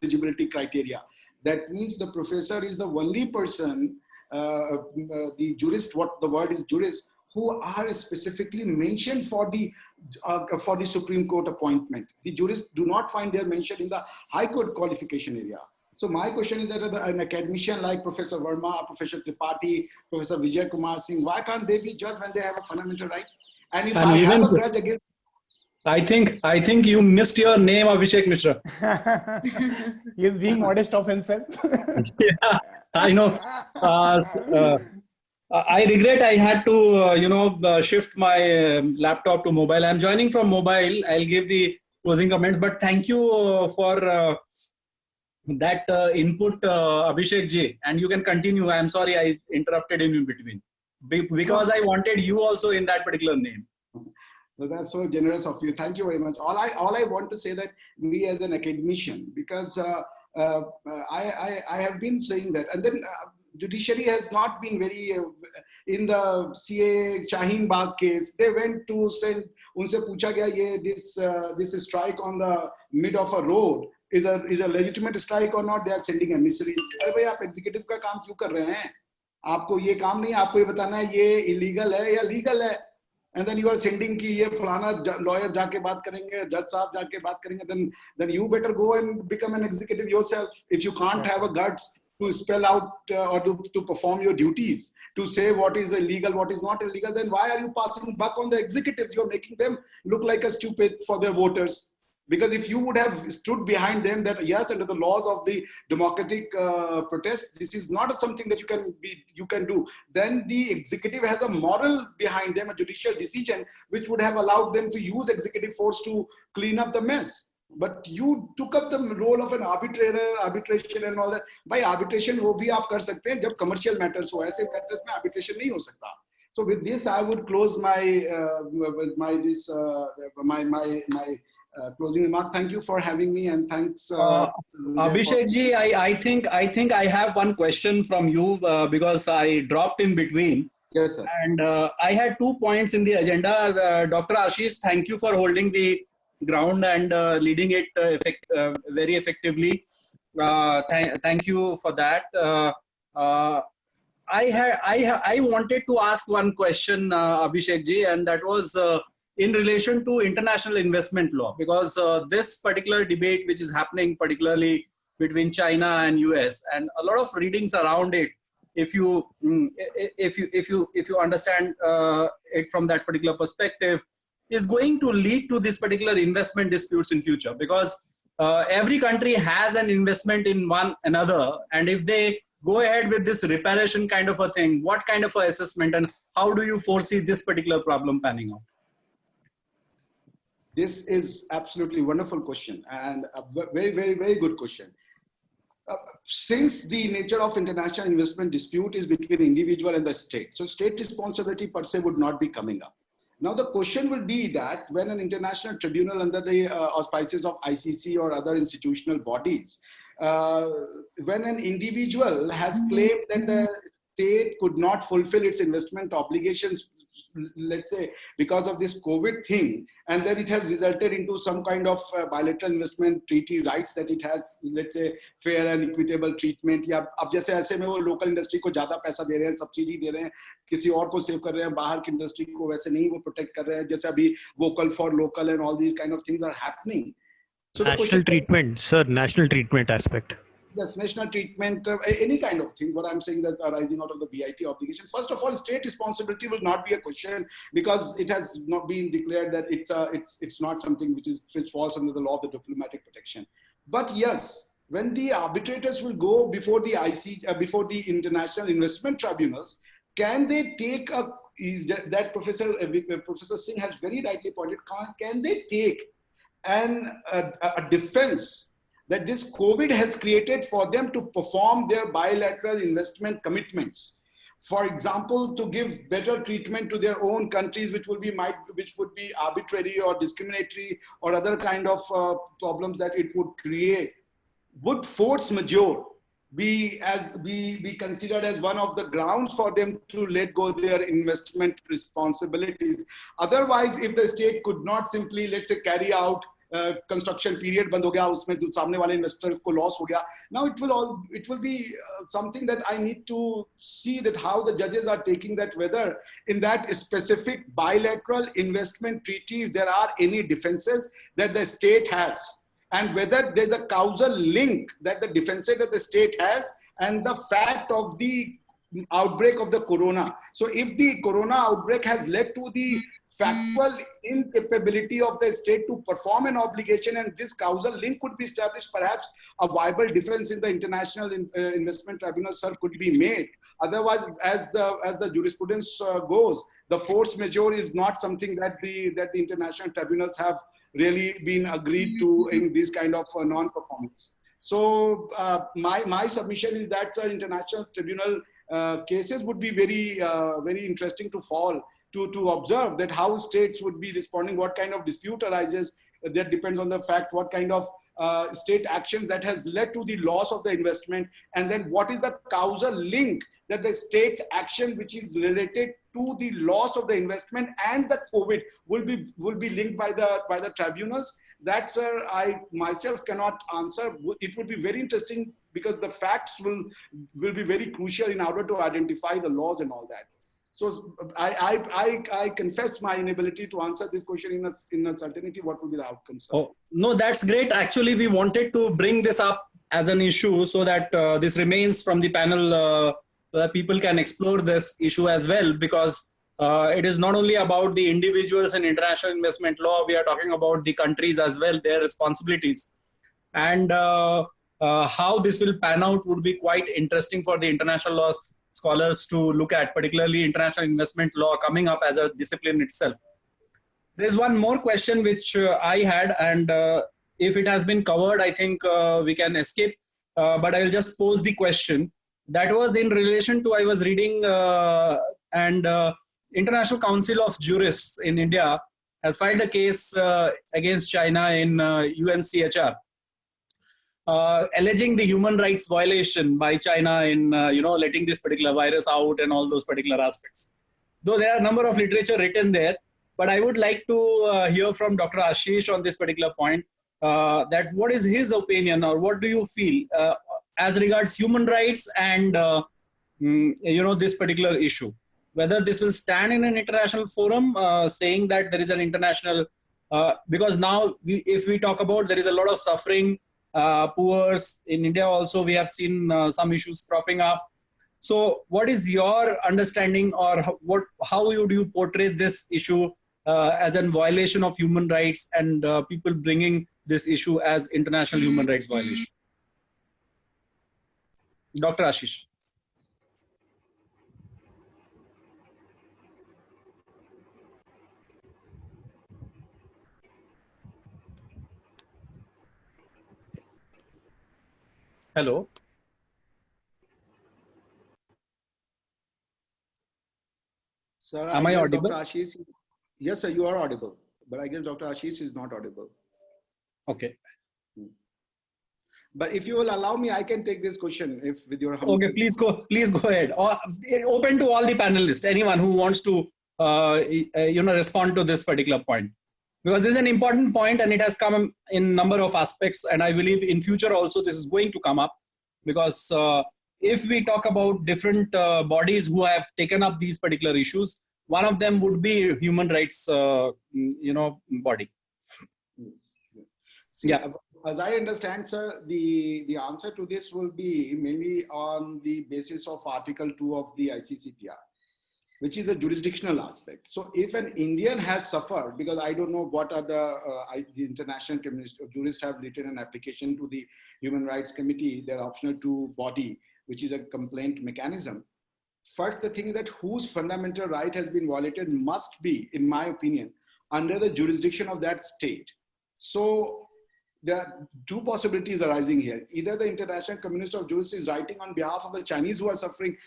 eligibility criteria. That means the professor is the only person, the jurist, what the word is jurist, who are specifically mentioned for the Supreme Court appointment. The jurists do not find their mention in the High Court qualification area. So my question is that an academician like Professor Verma, Professor Tripathi, Professor Vijay Kumar Singh, why can't they be judged when they have a fundamental right? And if I have a grudge against... I think you missed your name, Abhishek Mishra. He is being modest of himself. Yeah, I know. I regret I had to, shift my laptop to mobile. I'm joining from mobile. I'll give the closing comments, but thank you for that input, Abhishek ji. And you can continue. I'm sorry I interrupted him in between because I wanted you also in that particular name. So that's so generous of you. Thank you very much. All I want to say that we as an academician, because I have been saying that, and then judiciary has not been very in the CA Shaheen Bagh case. They went to send, unse pucha gaya this strike on the mid of a road is a legitimate strike or not. They are sending emissaries. अरे भाई आप executive का काम क्यों कर रहे हैं? आपको ये काम नहीं, आपको ये बताना है ये illegal है या legal है. And then you are sending कि ये फलाना lawyer जाके बात करेंगे, judge साहब जाके बात करेंगे. Then you better go and become an executive yourself. If you can't have a guts to spell out or to perform your duties, to say what is illegal, what is not illegal, then why are you passing buck on the executives? You're making them look like a stupid for their voters. Because if you would have stood behind them that yes, under the laws of the democratic protest, this is not something that you can do, then the executive has a moral behind them, a judicial decision, which would have allowed them to use executive force to clean up the mess. But you took up the role of an arbitrator, arbitration and all that. By arbitration, वो भी आप कर सकते हैं जब commercial matters हो. ऐसे matters में arbitration नहीं हो सकता. So with this, I would close my closing remark. Thank you for having me, and thanks. Abhishek ji, I think I have one question from you because I dropped in between. Yes, sir. And I had 2 points in the agenda. Dr. Ashish, thank you for holding the ground and leading it very effectively. Thank you for that. I wanted to ask one question, Abhishek ji, and that was in relation to international investment law, because this particular debate which is happening particularly between China and US, and a lot of readings around it. If you understand it from that particular perspective, is going to lead to this particular investment disputes in future, because every country has an investment in one another, and if they go ahead with this reparation kind of a thing, what kind of a assessment and how do you foresee this particular problem panning out? This is absolutely wonderful question, and a very, very, very good question. Since the nature of international investment dispute is between individual and the state, so state responsibility per se would not be coming up. Now the question will be that when an international tribunal under the auspices of ICC or other institutional bodies, when an individual has claimed that the state could not fulfill its investment obligations, let's say because of this COVID thing, and then it has resulted into some kind of bilateral investment treaty rights that it has, let's say, fair and equitable treatment, या अब जैसे ऐसे में वो local industry को ज़्यादा पैसा दे रहे हैं, subsidy दे रहे हैं, किसी और को save कर रहे हैं, बाहर की industry को वैसे नहीं वो protect कर रहे हैं, जैसे अभी vocal for local and all these kind of things are happening. So national treatment, sir, national treatment aspect. Yes, national treatment, any kind of thing, what I'm saying that arising out of the BIT obligation. First of all, state responsibility will not be a question because it has not been declared that it's not something which falls under the law of the diplomatic protection. But yes, when the arbitrators will go before the before the international investment tribunals, can they take that Professor Singh has very rightly pointed, can they take a defense that this COVID has created for them to perform their bilateral investment commitments? For example, to give better treatment to their own countries, which would be arbitrary or discriminatory or other kind of problems that it would create. Would force majeure be considered as one of the grounds for them to let go their investment responsibilities? Otherwise, if the state could not simply, let's say, carry out construction period बंद हो गया, उसमें जो सामने वाले investor को loss हो गया. Now it will be something that I need to see that how the judges are taking that, whether in that specific bilateral investment treaty there are any defenses that the state has, and whether there's a causal link that the defenses that the state has and the fact of the outbreak of the corona. So if the corona outbreak has led to the factual incapability of the state to perform an obligation, and this causal link could be established, perhaps a viable defense in the international investment tribunal, sir, could be made. Otherwise, as the jurisprudence goes, the force majeure is not something that the international tribunals have really been agreed to in this kind of non-performance. So my submission is that international tribunal cases would be very very interesting to to observe that how states would be responding, what kind of dispute arises. That depends on the fact what kind of state action that has led to the loss of the investment, and then what is the causal link that the state's action which is related to the loss of the investment and the COVID will be linked by the tribunals. That, sir, I myself cannot answer. It would be very interesting because the facts will be very crucial in order to identify the laws and all that. So I confess my inability to answer this question in a certainty. What will be the outcome, sir? Oh, no, that's great. Actually, we wanted to bring this up as an issue so that this remains from the panel, that people can explore this issue as well, because it is not only about the individuals in international investment law. We are talking about the countries as well, their responsibilities. And how this will pan out would be quite interesting for the international law scholars to look at, particularly international investment law coming up as a discipline itself. There's one more question which I had, and if it has been covered, I think we can escape, but I'll just pose the question. That was in relation to, I was reading International Council of Jurists in India has filed a case against China in UNCHR. Alleging the human rights violation by China in letting this particular virus out and all those particular aspects. Though there are a number of literature written there, but I would like to hear from Dr. Ashish on this particular point, that what is his opinion, or what do you feel as regards human rights and this particular issue, whether this will stand in an international forum, saying that there is an international, because now if we talk about there is a lot of suffering poors. In India also, we have seen some issues cropping up. So what is your understanding, or how would you portray this issue as a violation of human rights, and people bringing this issue as international human rights violation? Dr. Ashish. Hello. Sir, Am I guess audible? Dr. Ashish, yes, sir, you are audible. But I guess Dr. Ashish is not audible. Okay. But if you will allow me, I can take this question if with your humble. Okay, please go ahead. Open to all the panelists, anyone who wants to respond to this particular point, because this is an important point and it has come in number of aspects, and I believe in future also this is going to come up, because if we talk about different bodies who have taken up these particular issues, one of them would be human rights body. See, yeah. As I understand, sir, the answer to this will be mainly on the basis of Article 2 of the ICCPR, which is the jurisdictional aspect. So if an Indian has suffered, because I don't know what are the international jurists have written an application to the Human Rights Committee, their optional 2 body, which is a complaint mechanism. First, the thing is that whose fundamental right has been violated must be, in my opinion, under the jurisdiction of that state. So there are 2 possibilities arising here. Either the International Communist of Jurists is writing on behalf of the Chinese who are suffering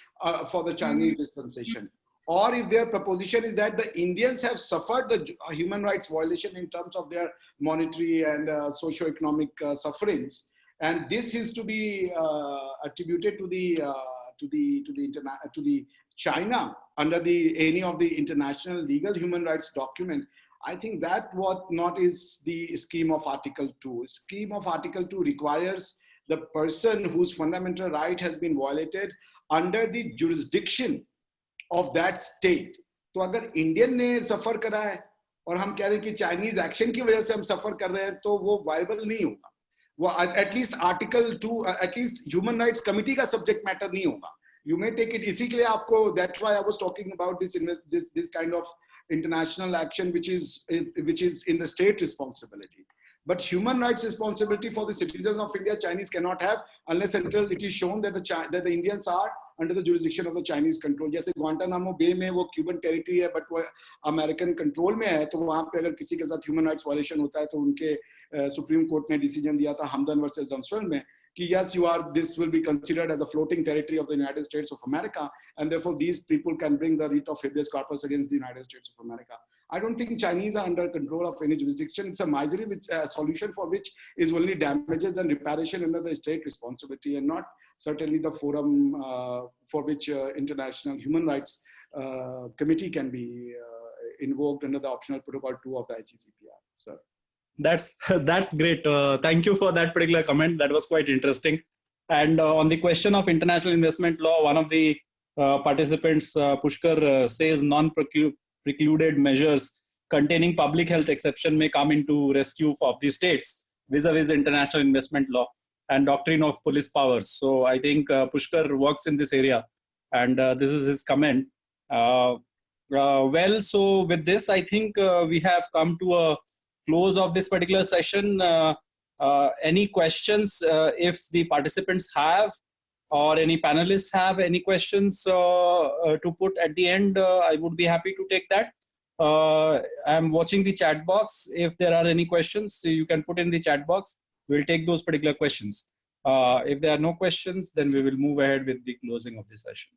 for the Chinese dispensation. Or if their proposition is that the Indians have suffered the human rights violation in terms of their monetary and socio-economic sufferings. And this is to be attributed to the China under any of the international legal human rights document. I think that what not is the scheme of Article 2. Scheme of Article 2 requires the person whose fundamental right has been violated under the jurisdiction of that state. तो अगर Indian ने सफर करा है और हम कह रहे हैं कि चाइनीज एक्शन की वजह से हम सफर कर रहे हैं, तो वो वायबल नहीं होगा. वो at least article 2 at least human rights committee का सब्जेक्ट मैटर नहीं होगा. यू मे टेक इट, इसी के लिए आपको that's why I was talking about this kind of international action which is in the state responsibility. But human rights responsibility for the citizens of India, Chinese cannot have unless until it is shown that the Indians are under the jurisdiction of the Chinese control. जैसे Guantanamo Bay में वो Cuban territory है, but वो American control में है, तो वहाँ पे अगर किसी के साथ human rights violation होता है, तो उनके Supreme Court ने decision दिया था Hamdan versus Rumsfeld में कि yes, this will be considered as the floating territory of the United States of America, and therefore these people can bring the writ of habeas corpus against the United States of America. I don't think Chinese are under control of any jurisdiction. It's a misery solution for which is only damages and reparation under the state responsibility, and not certainly the forum for which international human rights committee can be invoked under the optional protocol 2 of the ICCPR. Sir. That's great. Thank you for that particular comment. That was quite interesting. And on the question of international investment law, one of the participants, Pushkar, says non-precluded measures containing public health exception may come into rescue of the states vis-a-vis international investment law and doctrine of police powers. So I think Pushkar works in this area, and this is his comment. Well, so with this, I think we have come to a close of this particular session. Any questions if the participants have, or any panelists have any questions to put at the end, I would be happy to take that. I'm watching the chat box. If there are any questions, you can put in the chat box. We'll take those particular questions. If there are no questions, then we will move ahead with the closing of the session.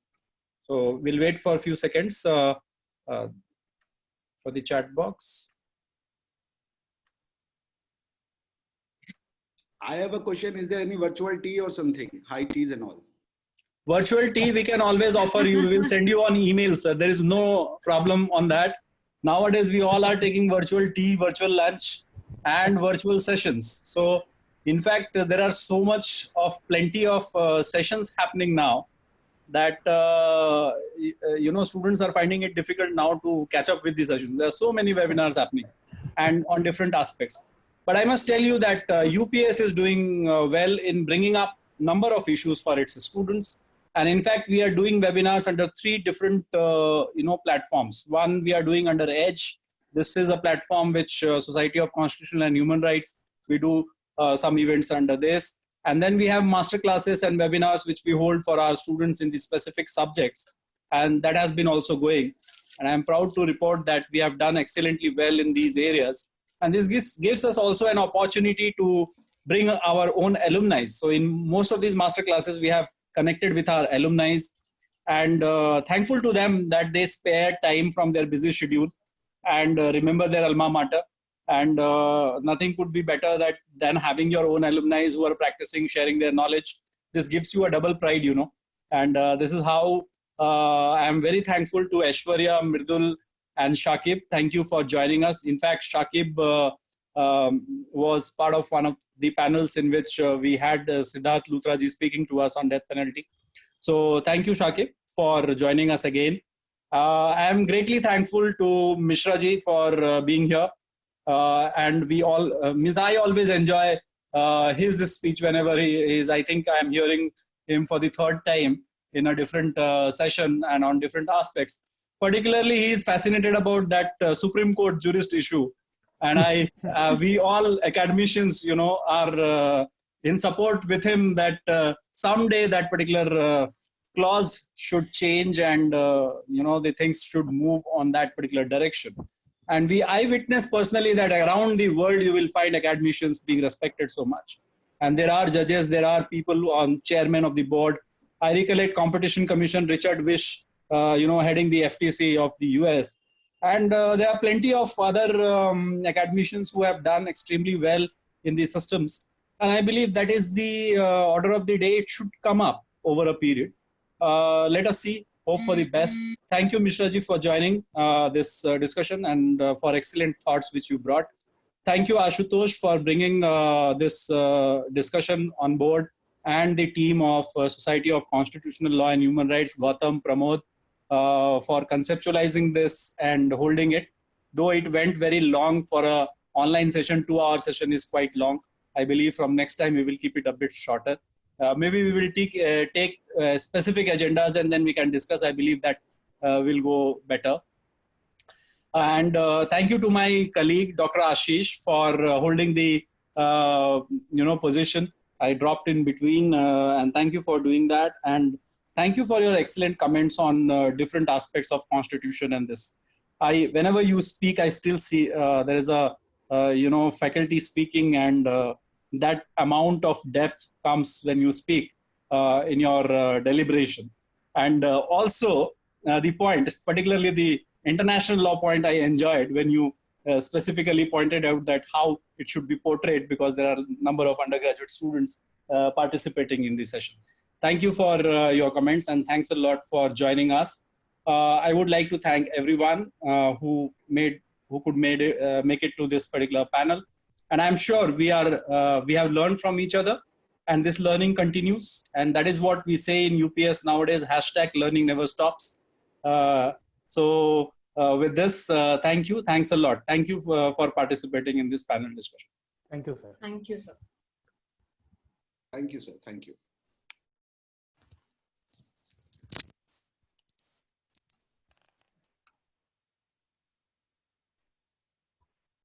So we'll wait for a few seconds for the chat box. I have a question. Is there any virtual tea or something? High teas and all. Virtual tea we can always offer you. We will send you on email, sir. There is no problem on that. Nowadays, we all are taking virtual tea, virtual lunch, and virtual sessions. So, in fact, there are so much of plenty of sessions happening now that students are finding it difficult now to catch up with the sessions. There are so many webinars happening and on different aspects. But I must tell you that UPS is doing well in bringing up number of issues for its students. And in fact, we are doing webinars under 3 different platforms. One we are doing under EDGE. This is a platform which Society of Constitutional and Human Rights, we do some events under this. And then we have master classes and webinars which we hold for our students in the specific subjects. And that has been also going. And I'm proud to report that we have done excellently well in these areas. And this gives us also an opportunity to bring our own alumni. So in most of these master classes, we have connected with our alumni, and thankful to them that they spare time from their busy schedule and remember their alma mater. And nothing could be better than having your own alumni who are practicing, sharing their knowledge. This gives you a double pride, And this is how I am very thankful to Aishwarya, Mridul, and Shakib. Thank you for joining us. In fact, Shakib was part of one of the panels in which we had Siddharth Luthra ji speaking to us on death penalty. So thank you, Shakib, for joining us again. I am greatly thankful to Mishra ji for being here. And we all, I always enjoy his speech whenever he is. I think I am hearing him for the 3rd time in a different session and on different aspects. Particularly, he is fascinated about that Supreme Court jurist issue. And we all academicians, are in support with him that someday that particular clause should change and, the things should move on that particular direction. And I witness personally that around the world, you will find academicians being respected so much. And there are judges, there are people on chairman of the board. I recollect Competition Commission, Richard Wish, heading the FTC of the US. And there are plenty of other academicians who have done extremely well in these systems. And I believe that is the order of the day. It should come up over a period. Let us see. Hope for the best. Thank you, Mishra ji, for joining this discussion and for excellent thoughts which you brought. Thank you, Ashutosh, for bringing this discussion on board, and the team of Society of Constitutional Law and Human Rights, Gautam, Pramod, for conceptualizing this and holding it. Though it went very long for an online session, 2-hour session is quite long. I believe from next time we will keep it a bit shorter. Maybe we will take specific agendas and then we can discuss. I believe that will go better. And thank you to my colleague, Dr. Ashish, for holding the position. I dropped in between, and thank you for doing that. And thank you for your excellent comments on different aspects of Constitution and this. Whenever you speak, I still see there is a faculty speaking, and that amount of depth comes when you speak in your deliberation. And also the point, particularly the international law point, I enjoyed when you specifically pointed out that how it should be portrayed, because there are a number of undergraduate students participating in this session. Thank you for your comments, and thanks a lot for joining us. I would like to thank everyone who could make it to this particular panel. And I'm sure we have learned from each other, and this learning continues. And that is what we say in UPS nowadays, #learning never stops. With this, thank you. Thanks a lot. Thank you for participating in this panel discussion. Thank you, sir. Thank you, sir. Thank you, sir. Thank you.